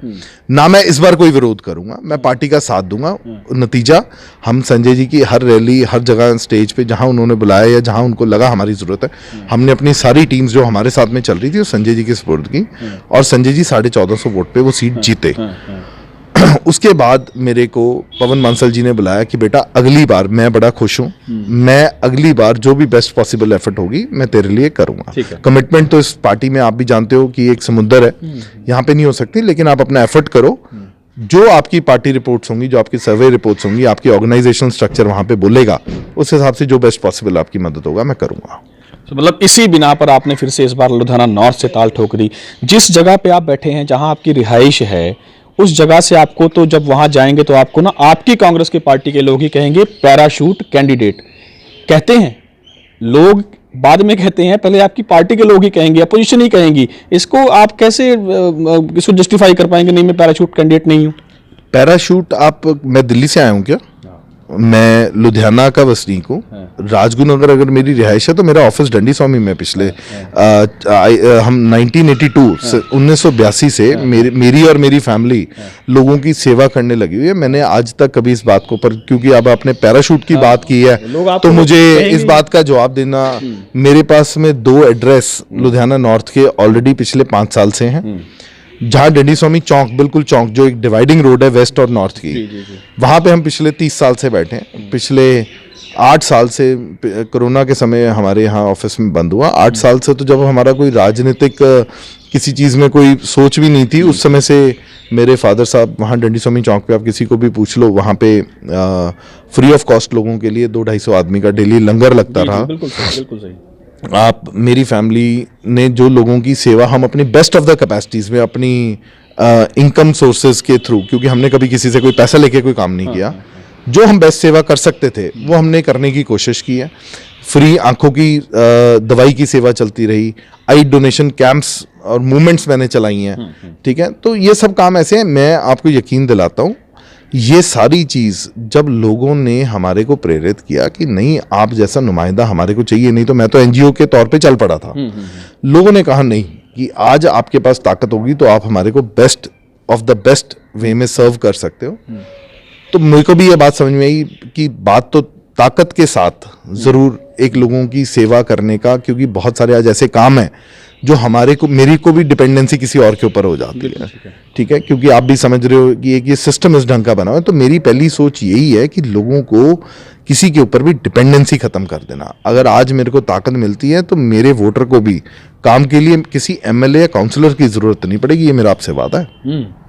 ना मैं इस बार कोई विरोध करूंगा, मैं पार्टी का साथ दूंगा। नतीजा, हम संजय जी की हर रैली, हर जगह स्टेज पे जहां उन्होंने बुलाया या जहां उनको लगा हमारी जरूरत है, हमने अपनी सारी टीम्स जो हमारे साथ में चल रही थी वो संजय जी के सपोर्ट की और संजय जी 1450 वोट पे वो सीट जीते। उसके बाद मेरे को पवन बांसल जी ने बुलाया कि बेटा अगली बार, मैं बड़ा खुश हूँ, मैं अगली बार जो भी बेस्ट पॉसिबल एफर्ट होगी मैं तेरे लिए करूंगा। कमिटमेंट तो इस पार्टी में आप भी जानते हो कि एक समुद्र है, यहाँ पे नहीं हो सकती, लेकिन आप अपना एफर्ट करो। जो आपकी पार्टी रिपोर्ट्स होंगी, जो आपकी सर्वे रिपोर्ट्स होंगी, आपकी ऑर्गेनाइजेशनल स्ट्रक्चर वहां पे बोलेगा, उस हिसाब से जो बेस्ट पॉसिबल आपकी मदद होगा मैं करूंगा। तो मतलब इसी बिना पर आपने फिर से इस बार लुधियाना नॉर्थ से ताल ठोक दी। जिस जगह पे आप बैठे हैं, जहां आपकी रिहाइश है, उस जगह से आपको, तो जब वहां जाएंगे तो आपको ना आपकी कांग्रेस की पार्टी के लोग ही कहेंगे पैराशूट कैंडिडेट। कहते हैं लोग, बाद में कहते हैं, पहले आपकी पार्टी के लोग ही कहेंगे, अपोजिशन ही कहेंगी। इसको आप कैसे इसको जस्टिफाई कर पाएंगे? नहीं, मैं पैराशूट कैंडिडेट नहीं हूं। पैराशूट मैं दिल्ली से आया हूं क्या? मैं लुधियाना का वसनीक हूँ। राजगुरु नगर अगर मेरी रिहाइश है तो मेरा ऑफिस डंडी स्वामी में पिछले हम 1982 से मेरी और मेरी फैमिली लोगों की सेवा करने लगी हुई है। मैंने आज तक कभी इस बात को, पर क्योंकि अब आपने पैराशूट की बात की है तो मुझे इस बात का जवाब देना, मेरे पास में 2 एड्रेस लुधियाना नॉर्थ के ऑलरेडी पिछले 5 साल से हैं, जहाँ डंडी स्वामी चौक, बिल्कुल चौक, जो एक डिवाइडिंग रोड है वेस्ट और नॉर्थ की, वहाँ पे हम पिछले 30 साल से बैठे हैं। पिछले 8 साल से कोरोना के समय हमारे यहाँ ऑफिस में बंद हुआ। 8 साल से तो जब हमारा कोई राजनीतिक किसी चीज़ में कोई सोच भी नहीं थी, उस समय से मेरे फादर साहब वहाँ डंडी स्वामी चौक पे, आप किसी को भी पूछ लो, वहाँ पे फ्री ऑफ कॉस्ट लोगों के लिए 200-250 आदमी का डेली लंगर लगता रहा। बिल्कुल सही। आप, मेरी फैमिली ने जो लोगों की सेवा, हम अपनी बेस्ट ऑफ द कैपेसिटीज में अपनी इनकम सोर्सेज के थ्रू, क्योंकि हमने कभी किसी से कोई पैसा लेके कोई काम नहीं किया, जो हम बेस्ट सेवा कर सकते थे वो हमने करने की कोशिश की है। फ्री आंखों की दवाई की सेवा चलती रही, आई डोनेशन कैंप्स और मूवमेंट्स मैंने चलाई हैं, ठीक है। तो ये सब काम ऐसे हैं, मैं आपको यकीन दिलाता हूँ, ये सारी चीज़ जब लोगों ने हमारे को प्रेरित किया कि नहीं आप जैसा नुमाइंदा हमारे को चाहिए, नहीं तो मैं तो एनजीओ के तौर पे चल पड़ा था। लोगों ने कहा नहीं कि आज आपके पास ताकत होगी तो आप हमारे को best of the best way में सर्व कर सकते हो। तो मेरे को भी ये बात समझ में आई कि बात तो ताकत के साथ ज़रूर एक लोगों की सेवा करने का, क्योंकि बहुत सारे आज ऐसे काम हैं जो हमारे को, मेरी को भी डिपेंडेंसी किसी और के ऊपर हो जाती है, ठीक है, क्योंकि आप भी समझ रहे हो कि एक ये सिस्टम इस ढंग का बना हुआ है। तो मेरी पहली सोच यही है कि लोगों को किसी के ऊपर भी डिपेंडेंसी खत्म कर देना। अगर आज मेरे को ताकत मिलती है तो मेरे वोटर को भी काम के लिए किसी एमएलए या काउंसलर की जरूरत नहीं पड़ेगी, ये मेरा आपसे वादा है।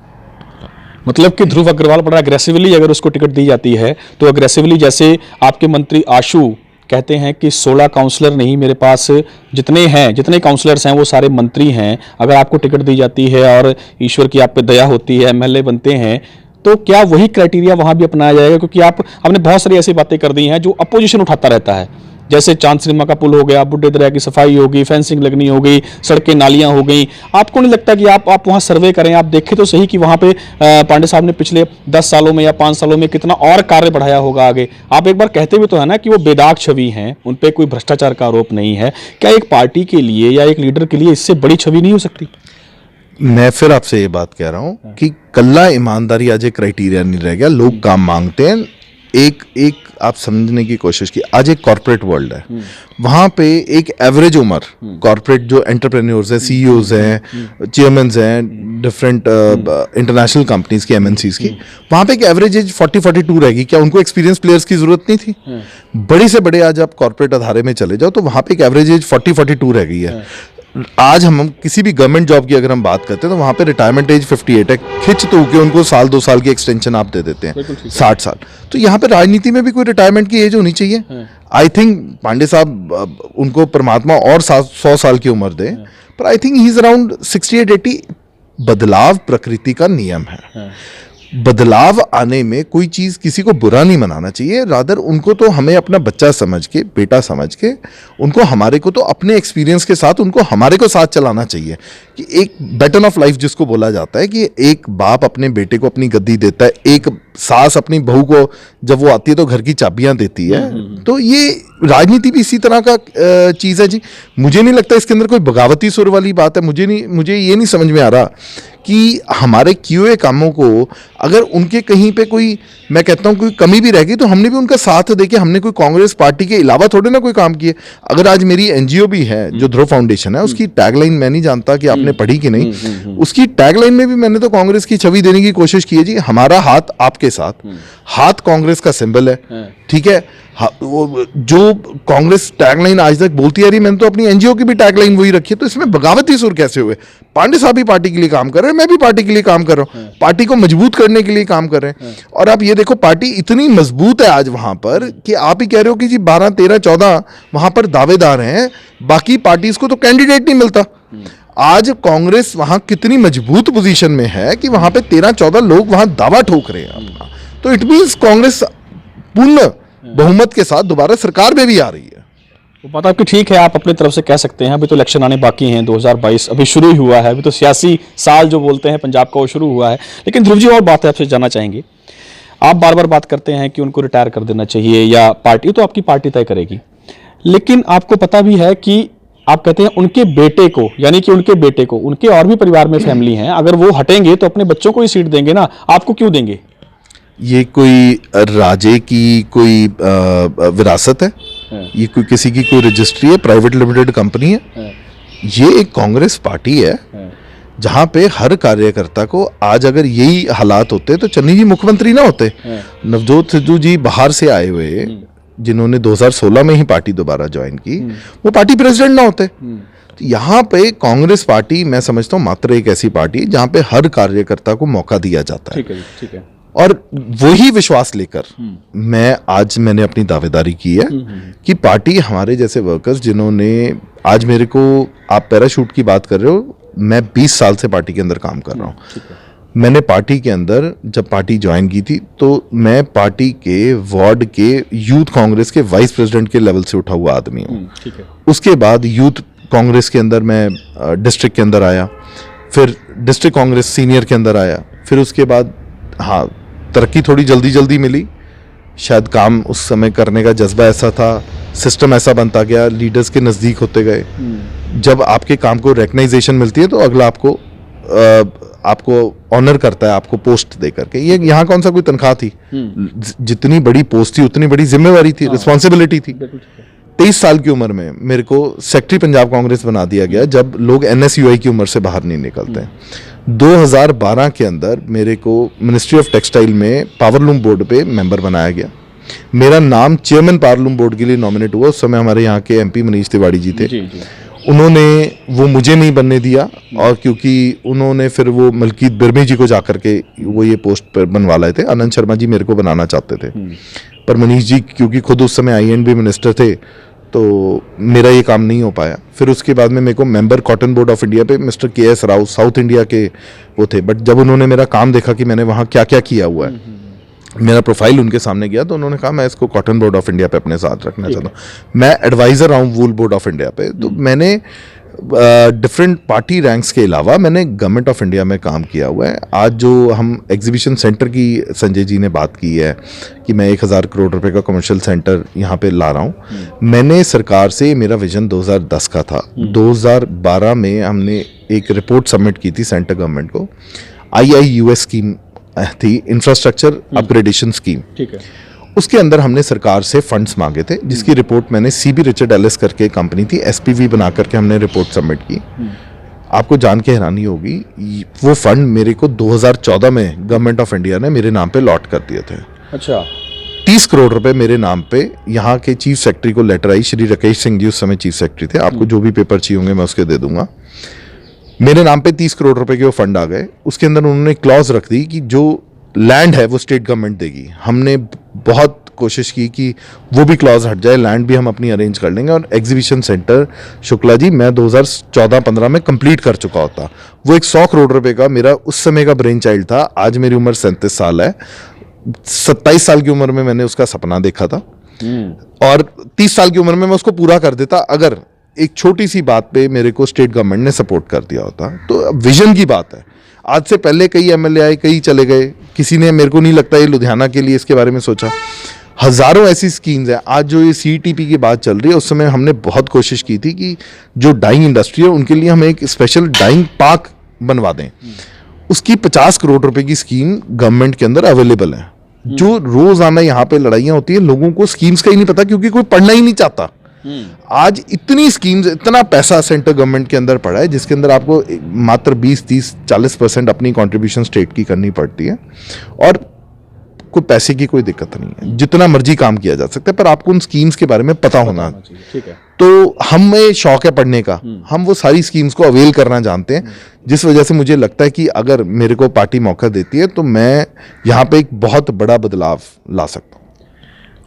मतलब कि ध्रुव अग्रवाल बड़ा अग्रेसिवली अगर उसको टिकट दी जाती है तो अग्रेसिवली, जैसे आपके मंत्री आशु कहते हैं कि 16 काउंसलर नहीं, मेरे पास जितने काउंसलर्स हैं वो सारे मंत्री हैं, अगर आपको टिकट दी जाती है और ईश्वर की आप पे दया होती है, एमएलए बनते हैं, तो क्या वही क्राइटेरिया वहां भी अपनाया जाएगा? क्योंकि आपने बहुत सारी ऐसी बातें कर दी हैं जो अपोजिशन उठाता रहता है, जैसे चांद सिनेमा का पुल हो गया, बुड्ढे दरिया की सफाई होगी, फेंसिंग लगनी होगी, सड़कें नालियां हो गई। आपको नहीं लगता कि आप वहां सर्वे करें, आप देखें तो सही कि वहां पे पांडे साहब ने पिछले 10 सालों में या 5 सालों में कितना और कार्य बढ़ाया होगा आगे? आप एक बार कहते भी तो है ना कि वो बेदाग छवि हैं, उन पे कोई भ्रष्टाचार का आरोप नहीं है। क्या एक पार्टी के लिए या एक लीडर के लिए इससे बड़ी छवि नहीं हो सकती? मैं फिर आपसे ये बात कह रहा हूं कि कल्ला ईमानदारी आज एक क्राइटेरिया नहीं रह गया। लोग काम मांगते हैं, एक आप समझने की कोशिश की, आज एक कॉर्पोरेट वर्ल्ड है, वहां पे एक एवरेज उम्र कॉर्पोरेट जो एंटरप्रेन्योर्स हैं, सीईओज हैं, चेयरमैन हैं डिफरेंट इंटरनेशनल कंपनीज की, एमएनसीज की, वहां पे एक एवरेज एज 40-42 रहेगी। क्या उनको एक्सपीरियंस प्लेयर्स की जरूरत नहीं थी? बड़े से बड़े आज आप कॉर्पोरेट अदारे में चले जाओ तो वहां पे एक एवरेज एज 40-42 रह गई है। आज हम किसी भी गवर्नमेंट जॉब की अगर हम बात करते हैं तो वहां पे रिटायरमेंट एज 58 है, खिंच तो के उनको 1-2 साल की एक्सटेंशन आप दे देते हैं, 60 साल। तो यहाँ पे राजनीति में भी कोई रिटायरमेंट की एज होनी चाहिए। आई थिंक पांडे साहब उनको परमात्मा और 100 साल की उम्र दे, पर I think he is around 68-80। बदलाव प्रकृति का नियम है, बदलाव आने में कोई चीज किसी को बुरा नहीं मनाना चाहिए, रादर उनको तो हमें अपना बच्चा समझ के, बेटा समझ के, उनको हमारे को तो अपने एक्सपीरियंस के साथ उनको हमारे को साथ चलाना चाहिए। कि एक बैटन ऑफ लाइफ जिसको बोला जाता है कि एक बाप अपने बेटे को अपनी गद्दी देता है, एक सास अपनी बहू को जब वो आती है तो घर की चाबियां देती है, तो ये राजनीति भी इसी तरह का चीज़ है जी। मुझे नहीं लगता इसके अंदर कोई बगावती सुर वाली बात है। मुझे ये नहीं समझ में आ रहा कि हमारे किए हुए कामों को अगर उनके कहीं पे कोई, मैं कहता हूँ कोई कमी भी रह गई तो हमने भी उनका साथ देके, हमने कोई कांग्रेस पार्टी के अलावा थोड़े ना कोई काम किए। अगर आज मेरी एनजीओ भी है जो ध्रुव फाउंडेशन है, उसकी टैगलाइन मैं नहीं जानता कि आपने पढ़ी कि नहीं, उसकी टैगलाइन में भी मैंने तो कांग्रेस की छवि देने की कोशिश की है जी। हमारा हाथ आपके साथ, हाथ कांग्रेस का सिंबल है, ठीक है। जो कांग्रेस टैगलाइन आज तक बोलती आ रही, मैंने तो अपनी एनजीओ की भी टैगलाइन वही रखी है। तो इसमें बगावती सुर कैसे हुए? पांडे साहब भी पार्टी के लिए काम कर रहे हैं, मैं भी पार्टी के लिए काम कर रहा हूँ, पार्टी को मजबूत करने के लिए काम कर रहे हैं। और आप ये देखो पार्टी इतनी मजबूत है आज वहां पर कि आप ही कह रहे हो कि जी 12, 13, 14 वहां पर दावेदार हैं, बाकी पार्टीज को तो कैंडिडेट नहीं मिलता। आज कांग्रेस वहां कितनी मजबूत पोजीशन में है कि वहां पे 13-14 लोग वहां दावा ठोक रहे हैं अपना। तो इट मींस कांग्रेस पूर्ण बहुमत के साथ दोबारा सरकार में भी आ रही है। वो बात आपकी ठीक है, आप अपनी तरफ से कह सकते हैं। अभी तो इलेक्शन आने बाकी हैं, 2022 अभी शुरू ही हुआ है, अभी तो सियासी साल जो बोलते हैं पंजाब का वो शुरू हुआ है। लेकिन ध्रुव जी और बात है आपसे जानना चाहेंगे, आप बार बार बात करते हैं कि उनको रिटायर कर देना चाहिए या पार्टी, तो आपकी पार्टी तय करेगी, लेकिन आपको पता भी है कि आप कहते हैं उनके बेटे को, यानी कि उनके बेटे को, उनके और भी परिवार में फैमिली हैं, अगर वो हटेंगे तो अपने बच्चों को ही सीट देंगे ना, आपको क्यों देंगे? ये कोई राजे की कोई विरासत है, ये कोई किसी की कोई रजिस्ट्री है, प्राइवेट लिमिटेड कंपनी है। ये एक कांग्रेस पार्टी है जहां पे हर कार्यकर्ता को, आज अगर यही हालात होते तो चन्नी जी मुख्यमंत्री ना होते, नवजोत सिद्धू जी बाहर से आए हुए जिन्होंने 2016 में ही पार्टी दोबारा ज्वाइन की, वो पार्टी प्रेसिडेंट ना होते। तो यहाँ पे कांग्रेस पार्टी मैं समझता हूँ मात्र एक ऐसी पार्टी जहां पे हर कार्यकर्ता को मौका दिया जाता है। ठीक है। और वही विश्वास लेकर मैंने अपनी दावेदारी की है कि पार्टी हमारे जैसे वर्कर्स जिन्होंने, आज मेरे को, आप पैराशूट की बात कर रहे हो, मैं 20 साल से पार्टी के अंदर काम कर रहा हूँ। मैंने पार्टी के अंदर जब पार्टी ज्वाइन की थी तो मैं पार्टी के वार्ड के यूथ कांग्रेस के वाइस प्रेसिडेंट के लेवल से उठा हुआ आदमी हूँ। ठीक है। उसके बाद यूथ कांग्रेस के अंदर मैं डिस्ट्रिक्ट के अंदर आया, फिर डिस्ट्रिक्ट कांग्रेस सीनियर के अंदर आया, फिर उसके बाद हाँ तरक्की थोड़ी जल्दी मिली, शायद काम उस समय करने का जज्बा ऐसा था, सिस्टम ऐसा बनता गया, लीडर्स के नज़दीक होते गए। जब आपके काम को रिकग्नाइजेशन मिलती है तो अगला आपको ऑनर करता है, आपको पोस्ट दे करके। ये यहाँ कौन सा कोई तनख्वाह थी, जितनी बड़ी पोस्ट थी उतनी बड़ी जिम्मेवारी थी, रिस्पॉन्सिबिलिटी थी। 23 साल की उम्र में मेरे को सेक्रेटरी पंजाब कांग्रेस बना दिया गया, जब लोग NSUI की उम्र से बाहर नहीं निकलते हैं। 2012 के अंदर मेरे को मिनिस्ट्री ऑफ टेक्सटाइल में पावरलूम बोर्ड पे मेंबर बनाया गया। मेरा नाम चेयरमैन पावरलूम बोर्ड के लिए नॉमिनेट हुआ। उस समय हमारे यहाँ के MP मनीष तिवारी जी थे। उन्होंने वो मुझे नहीं बनने दिया, और क्योंकि उन्होंने फिर वो मलकीत बिरमी जी को जाकर के वो ये पोस्ट पर बनवा लाए थे। आनंद शर्मा जी मेरे को बनाना चाहते थे, पर मनीष जी क्योंकि खुद उस समय INB मिनिस्टर थे तो मेरा ये काम नहीं हो पाया। फिर उसके बाद में मेरे को member cotton board of India पे mister KS Rao south India के वो थे, बट जब उन्होंने मेरा काम देखा कि मैंने वहाँ क्या क्या किया हुआ है, मेरा प्रोफाइल उनके सामने गया, तो उन्होंने कहा मैं इसको कॉटन बोर्ड ऑफ इंडिया पे अपने साथ रखना चाहता हूँ। मैं एडवाइजर रहा हूँ वूल बोर्ड ऑफ इंडिया पे। तो मैंने डिफरेंट पार्टी रैंक्स के अलावा मैंने गवर्नमेंट ऑफ इंडिया में काम किया हुआ है। आज जो हम एग्जीबिशन सेंटर की संजय जी ने बात की है कि मैं 1000 करोड़ रुपए का कमर्शियल सेंटर यहाँ पे ला रहा हूँ, मैंने सरकार से, मेरा विजन 2010 का था। 2012 में हमने एक रिपोर्ट सबमिट की थी सेंटर गवर्नमेंट को। IIUS स्कीम थी, इंफ्रास्ट्रक्चर अपग्रेडेशन स्कीम। ठीक है। उसके अंदर हमने सरकार से फंड्स मांगे थे, जिसकी रिपोर्ट मैंने CB रिचर्ड एलिस करके कंपनी थी, SPV बना करके हमने रिपोर्ट सबमिट की। आपको जान के हैरानी होगी, वो फंड मेरे को 2014 में गवर्नमेंट ऑफ इंडिया ने मेरे नाम पे लॉट कर दिए थे। अच्छा। 30 करोड़ रुपए मेरे नाम पे यहाँ के चीफ सेक्रेटरी को लेटर आई। श्री राकेश सिंह जी उस समय चीफ सेक्रेटरी थे। आपको जो भी पेपर चाहिए होंगे मैं उसके दे दूंगा। मेरे नाम पे 30 करोड़ रुपए के वो फंड आ गए। उसके अंदर उन्होंने क्लॉज रख दी कि जो लैंड है वो स्टेट गवर्नमेंट देगी। हमने बहुत कोशिश की कि वो भी क्लॉज हट जाए, लैंड भी हम अपनी अरेंज कर लेंगे। और एग्जीबिशन सेंटर शुक्ला जी मैं 2014-15 में कंप्लीट कर चुका होता। वो एक 100 करोड़ रुपए का मेरा उस समय का ब्रेन चाइल्ड था। आज मेरी उम्र 37 साल है। 27 साल की उम्र में मैंने उसका सपना देखा था, और 30 साल की उम्र में मैं उसको पूरा कर देता, अगर एक छोटी सी बात पे मेरे को स्टेट गवर्नमेंट ने सपोर्ट कर दिया होता। तो विजन की बात है। आज से पहले कई MLA आए, कई चले गए, किसी ने, मेरे को नहीं लगता ये लुधियाना के लिए इसके बारे में सोचा। हजारों ऐसी स्कीम्स हैं। आज जो ये CETP की बात चल रही है, उस समय हमने बहुत कोशिश की थी कि जो डाइंग इंडस्ट्री है उनके लिए हम एक स्पेशल डाइंग पार्क बनवा दें। उसकी 50 करोड़ रुपए की स्कीम गवर्नमेंट के अंदर अवेलेबल है। जो रोजाना यहाँ पे लड़ाइयाँ होती है, लोगों को स्कीम्स का ही नहीं पता, क्योंकि कोई पढ़ना ही नहीं चाहता। आज इतनी स्कीम्स, इतना पैसा सेंट्रल गवर्नमेंट के अंदर पड़ा है, जिसके अंदर आपको मात्र 20-30-40% अपनी कंट्रीब्यूशन स्टेट की करनी पड़ती है, और कोई पैसे की कोई दिक्कत नहीं है। जितना मर्जी काम किया जा सकता है, पर आपको उन स्कीम्स के बारे में पता होना चाहिए। ठीक है। तो हमें शौक है पढ़ने का, हम वो सारी स्कीम्स को अवेल करना जानते हैं, जिस वजह से मुझे लगता है कि अगर मेरे को पार्टी मौका देती है तो मैं यहाँ पे एक बहुत बड़ा बदलाव ला सकता हूँ।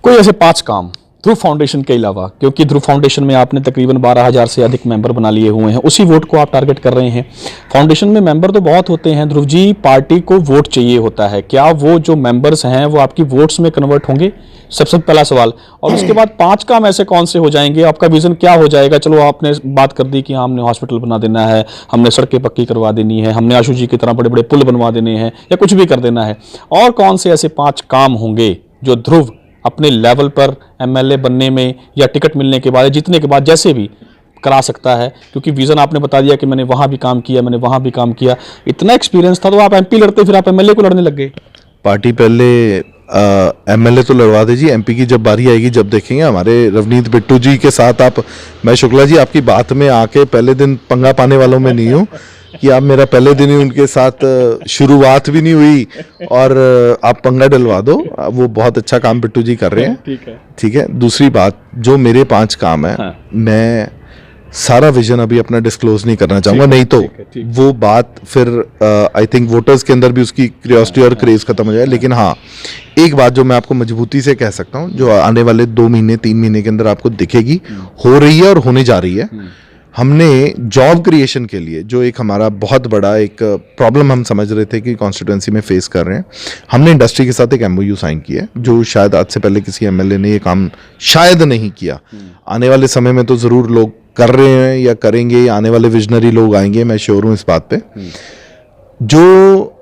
कोई ऐसे 5 काम ध्रुव फाउंडेशन के अलावा, क्योंकि ध्रुव फाउंडेशन में आपने तकरीबन 12,000 से अधिक मेंबर बना लिए हुए हैं, उसी वोट को आप टारगेट कर रहे हैं। फाउंडेशन में मेंबर तो बहुत होते हैं ध्रुव जी, पार्टी को वोट चाहिए होता है, क्या वो जो मेंबर्स हैं वो आपकी वोट्स में कन्वर्ट होंगे? सबसे पहला सवाल। और उसके बाद 5 काम ऐसे कौन से हो जाएंगे, आपका विजन क्या हो जाएगा? चलो आपने बात कर दी कि हमने हॉस्पिटल बना देना है, हमने सड़कें पक्की करवा देनी है, हमने आशु जी की तरह बड़े बड़े पुल बनवा देने हैं, या कुछ भी कर देना है, और कौन से ऐसे 5 काम होंगे जो ध्रुव अपने लेवल पर MLA बनने में या टिकट मिलने के बाद, जीतने के बाद, जैसे भी करा सकता है? क्योंकि विजन आपने बता दिया कि मैंने वहां भी काम किया, मैंने वहां भी काम किया, इतना एक्सपीरियंस था, तो आप MP लड़ते, फिर आप MLA को लड़ने लग गए। पार्टी पहले MLA तो लड़वा दीजिए, MP की जब बारी आएगी, जब देखेंगे। हमारे रवनीत बिट्टू जी के साथ मैं शुक्ला जी आपकी बात में आके पहले दिन पंगा पाने वालों में नहीं हूँ कि आप मेरा पहले दिन ही उनके साथ शुरुआत भी नहीं हुई और आप पंगा डलवा दो। वो बहुत अच्छा काम बिट्टू जी कर रहे हैं। ठीक है। दूसरी बात, जो मेरे 5 काम है, हाँ। मैं सारा विजन अभी अपना डिस्क्लोज नहीं करना चाहूंगा, नहीं तो वो बात फिर आई थिंक वोटर्स के अंदर भी उसकी क्यूरियोसिटी और क्रेज खत्म हो जाए। लेकिन हाँ, एक बात जो मैं आपको मजबूती से कह सकता हूँ, जो आने वाले 2 महीने 3 महीने के अंदर आपको दिखेगी, हो रही है और होने जा रही है, हमने जॉब क्रिएशन के लिए, जो एक हमारा बहुत बड़ा एक प्रॉब्लम हम समझ रहे थे कि कॉन्स्टिट्यूंसी में फेस कर रहे हैं, हमने इंडस्ट्री के साथ एक MOU साइन किया है, जो शायद आज से पहले किसी MLA ने ये काम शायद नहीं किया। आने वाले समय में तो ज़रूर लोग कर रहे हैं या करेंगे, आने वाले विजनरी लोग आएंगे, मैं श्योर हूँ इस बात पे। जो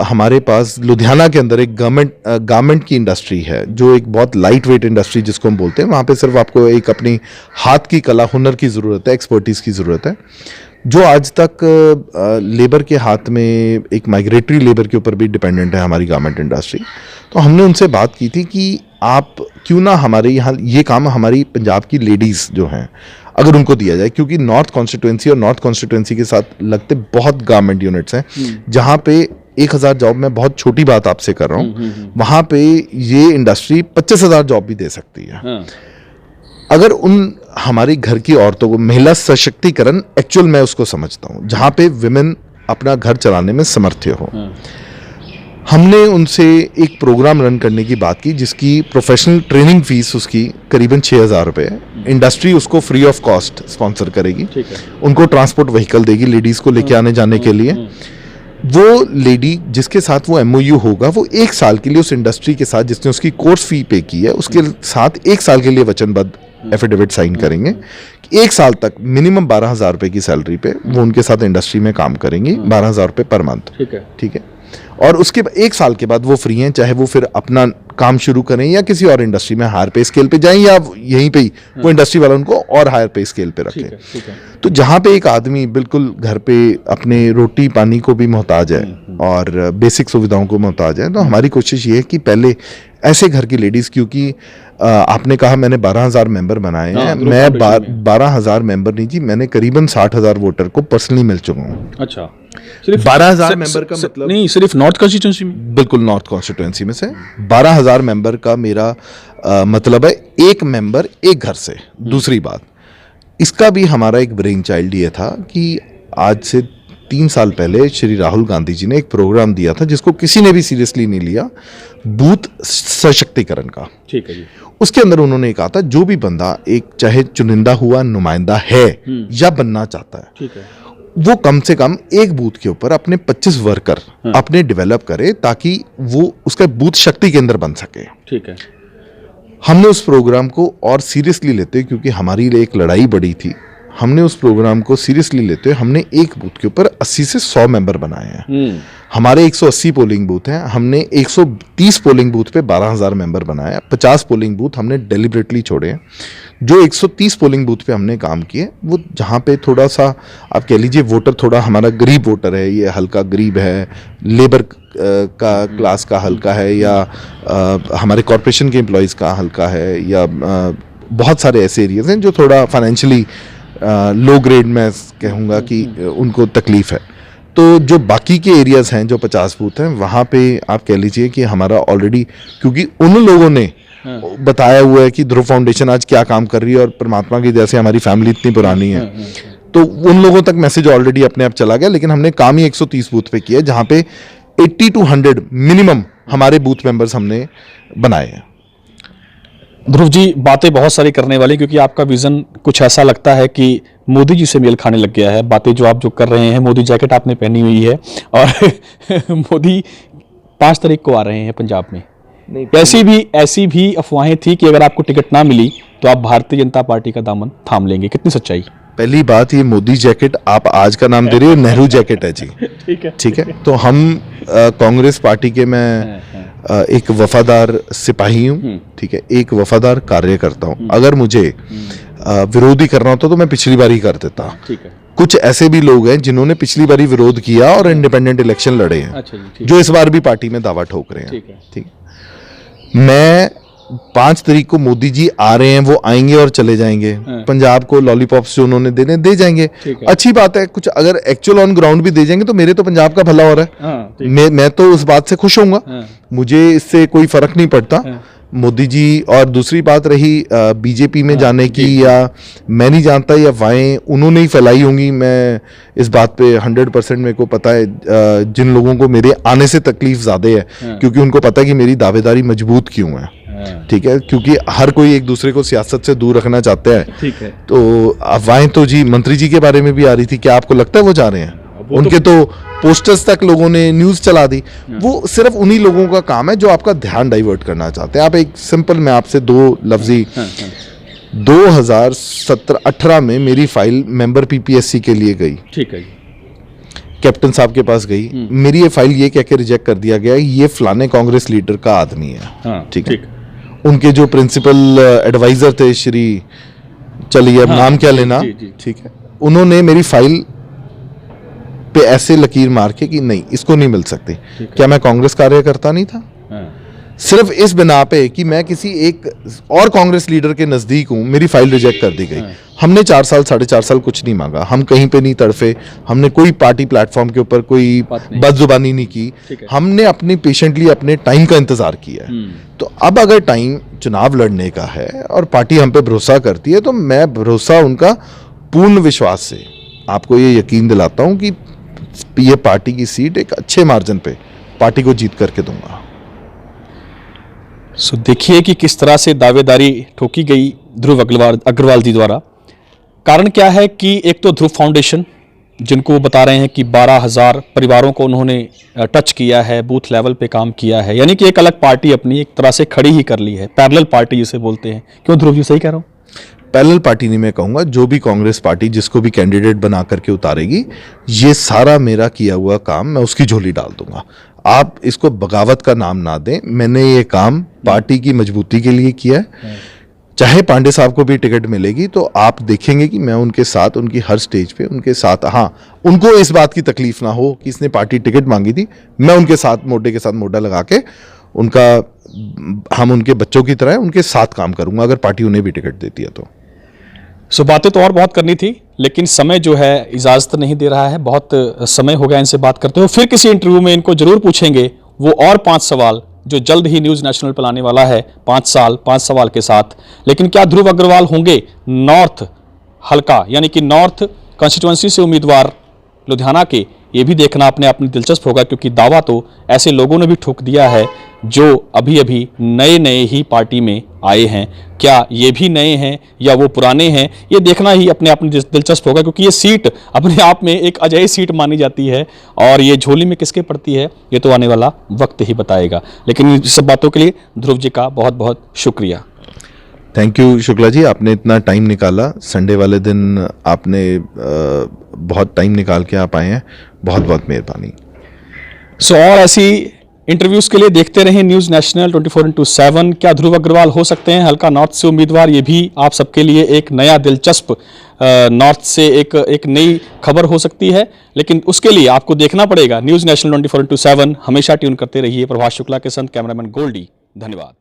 हमारे पास लुधियाना के अंदर एक गारमेंट की इंडस्ट्री है, जो एक बहुत लाइट वेट इंडस्ट्री जिसको हम बोलते हैं, वहाँ पे सिर्फ आपको एक अपनी हाथ की कला हुनर की ज़रूरत है, एक्सपर्टीज़ की ज़रूरत है, जो आज तक लेबर के हाथ में एक माइग्रेटरी लेबर के ऊपर भी डिपेंडेंट है हमारी गारमेंट इंडस्ट्री। तो हमने उनसे बात की थी कि आप क्यों ना हमारे यहाँ ये काम हमारी पंजाब की लेडीज़ जो हैं अगर उनको दिया जाए, क्योंकि नॉर्थ कॉन्स्टिट्यूंसी और नॉर्थ कॉन्स्टिट्यूंसी के साथ लगते बहुत गारमेंट यूनिट्स हैं जहाँ पे 1000 जॉब, मैं बहुत छोटी बात आपसे कर रहा हूँ, वहाँ पे ये इंडस्ट्री 25,000 जॉब भी दे सकती है। अगर उन हमारी घर की औरतों को, महिला सशक्तिकरण एक्चुअल मैं उसको समझता हूँ, जहाँ पे विमेन अपना घर चलाने में समर्थ हो। हमने उनसे एक प्रोग्राम रन करने की बात की जिसकी प्रोफेशनल ट्रेनिंग फीस उसकी करीबन 6,000 रुपये है। इंडस्ट्री उसको फ्री ऑफ कॉस्ट स्पॉन्सर करेगी, उनको ट्रांसपोर्ट व्हीकल देगी लेडीज़ को लेके आने जाने के लिए। वो लेडी जिसके साथ वो MOU होगा, वो 1 साल के लिए उस इंडस्ट्री के साथ, जिसने उसकी कोर्स फी पे की है, उसके साथ 1 साल के लिए वचनबद्ध एफिडेविट साइन करेंगे कि 1 साल तक मिनिमम 12,000 रुपये की सैलरी पे वो उनके साथ इंडस्ट्री में काम करेंगी, 12,000 रुपये पर मंथ। ठीक है। और उसके 1 साल के बाद वो फ्री हैं, चाहे वो फिर अपना काम शुरू करें या किसी और इंडस्ट्री में हायर पे स्केल पे जाएं, या यहीं पे ही वो इंडस्ट्री वाला उनको और हायर पे स्केल पे रखें। तो जहाँ पे एक आदमी बिल्कुल घर पे अपने रोटी पानी को भी मोहताज है और बेसिक सुविधाओं को मोहताज है, तो हमारी कोशिश ये है कि पहले ऐसे घर की लेडीज़, क्योंकि आपने कहा मैंने 12,000 मेंबर बनाए हैं, मैं 12,000 मेंबर नहीं जी, मैंने करीबन 60,000 वोटर को पर्सनली मिल चुका हूँ। अच्छा, 12,000 मेंबर का मतलब नहीं, सिर्फ नॉर्थ कॉन्स्टिट्यूंसी में? बिल्कुल, नॉर्थ कॉन्स्टिट्यूंसी में से 12,000 मेंबर का मेरा मतलब है एक मेंबर एक घर से। दूसरी बात, इसका भी हमारा एक ब्रेन चाइल्ड ये था कि आज से 3 साल पहले श्री राहुल गांधी जी ने एक प्रोग्राम दिया था जिसको किसी ने भी सीरियसली नहीं लिया, बूथ सशक्तिकरण का। ठीक है जी। उसके अंदर उन्होंने कहा था जो भी बंदा एक चाहे चुनिंदा हुआ नुमाइंदा है या बनना चाहता है, ठीक है, वो कम से कम एक बूथ के ऊपर अपने 25 वर्कर अपने डेवलप करे ताकि वो उसका बूथ शक्ति केंद्र बन सके। ठीक है। हमने उस प्रोग्राम को और सीरियसली लेते, क्योंकि हमारी लिए एक लड़ाई बड़ी थी, हमने उस प्रोग्राम को सीरियसली लेते हुए हमने एक बूथ के ऊपर 80 से 100 मेंबर बनाए हैं। हमारे 180 पोलिंग बूथ हैं, हमने 130 पोलिंग बूथ पे 12,000 मेंबर बनाया। 50 पोलिंग बूथ हमने डेलिबरेटली छोड़े हैं। जो 130 पोलिंग बूथ पे हमने काम किए, वो जहाँ पे थोड़ा सा आप कह लीजिए वोटर थोड़ा हमारा गरीब वोटर है, ये हल्का गरीब है, लेबर का क्लास का हल्का है, या हमारे कॉरपोरेशन के एम्प्लॉयज़ का हल्का है, या बहुत सारे ऐसे एरियाज हैं जो थोड़ा फाइनेंशियली लो ग्रेड में कहूँगा कि उनको तकलीफ है। तो जो बाकी के एरियाज हैं, जो 50 बूथ हैं, वहाँ पे आप कह लीजिए कि हमारा ऑलरेडी, क्योंकि उन लोगों ने बताया हुआ है कि ध्रुव फाउंडेशन आज क्या काम कर रही है और परमात्मा की जैसे हमारी फैमिली इतनी पुरानी है, तो उन लोगों तक मैसेज ऑलरेडी अपने आप चला गया। लेकिन हमने काम ही 130 बूथ पे किया, जहाँ पे 80 to 100 मिनिमम हमारे बूथ मेंबर्स हमने बनाए हैं। ध्रुव जी, बातें बहुत सारी करने वाली, क्योंकि आपका विजन कुछ ऐसा लगता है कि मोदी जी से मेल खाने लग गया है। बातें जो आप जो कर रहे हैं, मोदी जैकेट आपने पहनी हुई है और मोदी 5 तारीख को आ रहे हैं पंजाब में। ऐसी भी अफवाहें थी कि अगर आपको टिकट ना मिली तो आप भारतीय जनता पार्टी का दामन थाम लेंगे, कितनी सच्चाई? पहली बात, ये मोदी जैकेट आप आज का नाम दे रहे हो, नेहरू जैकेट है जी। ठीक है। तो हम कांग्रेस पार्टी के, मैं एक वफादार सिपाही हूँ, ठीक है, एक वफादार कार्यकर्ता हूँ। अगर मुझे विरोधी करना होता तो मैं पिछली बार ही कर देता। ठीक है। कुछ ऐसे भी लोग हैं जिन्होंने पिछली बार ही विरोध किया और इंडिपेंडेंट इलेक्शन लड़े हैं। अच्छा जी, जो इस बार भी पार्टी में दावा ठोक रहे हैं। ठीक है। मैं 5 तारीख को मोदी जी आ रहे हैं, वो आएंगे और चले जाएंगे। पंजाब को लॉलीपॉप्स जो उन्होंने देने दे जाएंगे, अच्छी बात है। कुछ अगर एक्चुअल ऑन ग्राउंड भी दे जाएंगे तो मेरे तो पंजाब का भला हो रहा है। मैं तो उस बात से खुश होऊंगा, मुझे इससे कोई फर्क नहीं पड़ता। मोदी जी, और दूसरी बात रही बीजेपी में जाने की, या मैं नहीं जानता, या वाएं उन्होंने ही फैलाई होंगी। मैं इस बात पे 100% मेरे को पता है, जिन लोगों को मेरे आने से तकलीफ ज़्यादा है, क्योंकि उनको पता है कि मेरी दावेदारी मजबूत क्यों है। ठीक है, क्योंकि हर कोई एक दूसरे को सियासत से दूर रखना चाहते हैं। ठीक है। तो अफवाहें तो जी मंत्री जी के बारे में भी आ रही थी, क्या आपको लगता है वो जा रहे हैं? उनके तो पोस्टर्स तक लोगों ने न्यूज चला दी। वो सिर्फ उन्हीं लोगों का काम है जो आपका ध्यान डाइवर्ट करना चाहते हैं। आप एक सिंपल, मैं आपसे दो लफ्जी 2017-18 में मेरी फाइल मेंबर पीपीएससी के लिए गई। ठीक है। कैप्टन साहब के पास गई, मेरी ये फाइल ये कह के रिजेक्ट कर दिया गया, ये फलाने कांग्रेस लीडर का आदमी है। ठीक है। उनके जो प्रिंसिपल एडवाइजर थे श्री, चलिए अब नाम क्या लेना, ठीक है, उन्होंने मेरी फाइल पे ऐसे लकीर मार के कि नहीं इसको नहीं मिल सकती। क्या मैं कांग्रेस कार्यकर्ता नहीं था? सिर्फ इस बिना पे कि मैं किसी एक और कांग्रेस लीडर के नजदीक हूं, मेरी फाइल रिजेक्ट कर दी गई। हमने 4 साल 4.5 साल कुछ नहीं मांगा, हम कहीं पे नहीं तड़फे, हमने कोई पार्टी प्लेटफॉर्म के ऊपर कोई बदजुबानी नहीं की, हमने अपनी पेशेंटली अपने टाइम का इंतजार किया है। तो अब अगर टाइम चुनाव लड़ने का है और पार्टी हम पे भरोसा करती है, तो मैं भरोसा उनका पूर्ण विश्वास से आपको ये यकीन दिलाता हूं कि ये पार्टी की सीट एक अच्छे मार्जिन पे पार्टी को जीत करके दूंगा। सो देखिए कि किस तरह से दावेदारी ठोकी गई ध्रुव अग्रवाल जी द्वारा। कारण क्या है कि एक तो ध्रुव फाउंडेशन, जिनको वो बता रहे हैं कि 12,000 परिवारों को उन्होंने टच किया है, बूथ लेवल पे काम किया है, यानी कि एक अलग पार्टी अपनी एक तरह से खड़ी ही कर ली है, पैरेलल पार्टी जिसे बोलते हैं। क्यों ध्रुव जी, सही कह रहा हूँ? पैरेलल पार्टी नहीं मैं कहूँगा, जो भी कांग्रेस पार्टी जिसको भी कैंडिडेट बना करके उतारेगी, ये सारा मेरा किया हुआ काम मैं उसकी झोली डाल दूंगा। आप इसको बगावत का नाम ना दें, मैंने ये काम पार्टी की मजबूती के लिए किया है। चाहे पांडे साहब को भी टिकट मिलेगी तो आप देखेंगे कि मैं उनके साथ, उनकी हर स्टेज पे उनके साथ, हाँ उनको इस बात की तकलीफ ना हो कि इसने पार्टी टिकट मांगी थी, मैं उनके साथ मोढे के साथ मोढा लगा के उनका, हम उनके बच्चों की तरह उनके साथ काम करूंगा अगर पार्टी उन्हें भी टिकट देती है तो। सो बातें तो और बहुत करनी थी, लेकिन समय जो है इजाज़त नहीं दे रहा है। बहुत समय हो गया इनसे बात करते हुए। फिर किसी इंटरव्यू में इनको जरूर पूछेंगे वो और 5 सवाल जो जल्द ही न्यूज़ नेशनल पर आने वाला है, 5 साल 5 सवाल के साथ। लेकिन क्या ध्रुव अग्रवाल होंगे नॉर्थ हल्का यानी कि नॉर्थ कॉन्स्टिट्यूंसी से उम्मीदवार लुधियाना के? ये भी देखना अपने आप में दिलचस्प होगा, क्योंकि दावा तो ऐसे लोगों ने भी ठोक दिया है जो अभी अभी नए नए ही पार्टी में आए हैं। क्या ये भी नए हैं या वो पुराने हैं, ये देखना ही अपने आप में दिलचस्प होगा, क्योंकि ये सीट अपने आप में एक अजय सीट मानी जाती है और ये झोली में किसके पड़ती है ये तो आने वाला वक्त ही बताएगा। लेकिन इन सब बातों के लिए ध्रुव जी का बहुत बहुत शुक्रिया। थैंक यू शुक्ला जी, आपने इतना टाइम निकाला, संडे वाले दिन आपने बहुत टाइम निकाल के आप आए हैं, बहुत बहुत मेहरबानी। सो और ऐसी इंटरव्यूज के लिए देखते रहें न्यूज़ नेशनल 24/7। क्या ध्रुव अग्रवाल हो सकते हैं हल्का नॉर्थ से उम्मीदवार? ये भी आप सबके लिए एक नया दिलचस्प नॉर्थ से एक नई खबर हो सकती है, लेकिन उसके लिए आपको देखना पड़ेगा न्यूज़ नेशनल 24/7। हमेशा ट्यून करते रहिए। प्रभाष शुक्ला के संग कैमरामैन गोल्डी, धन्यवाद।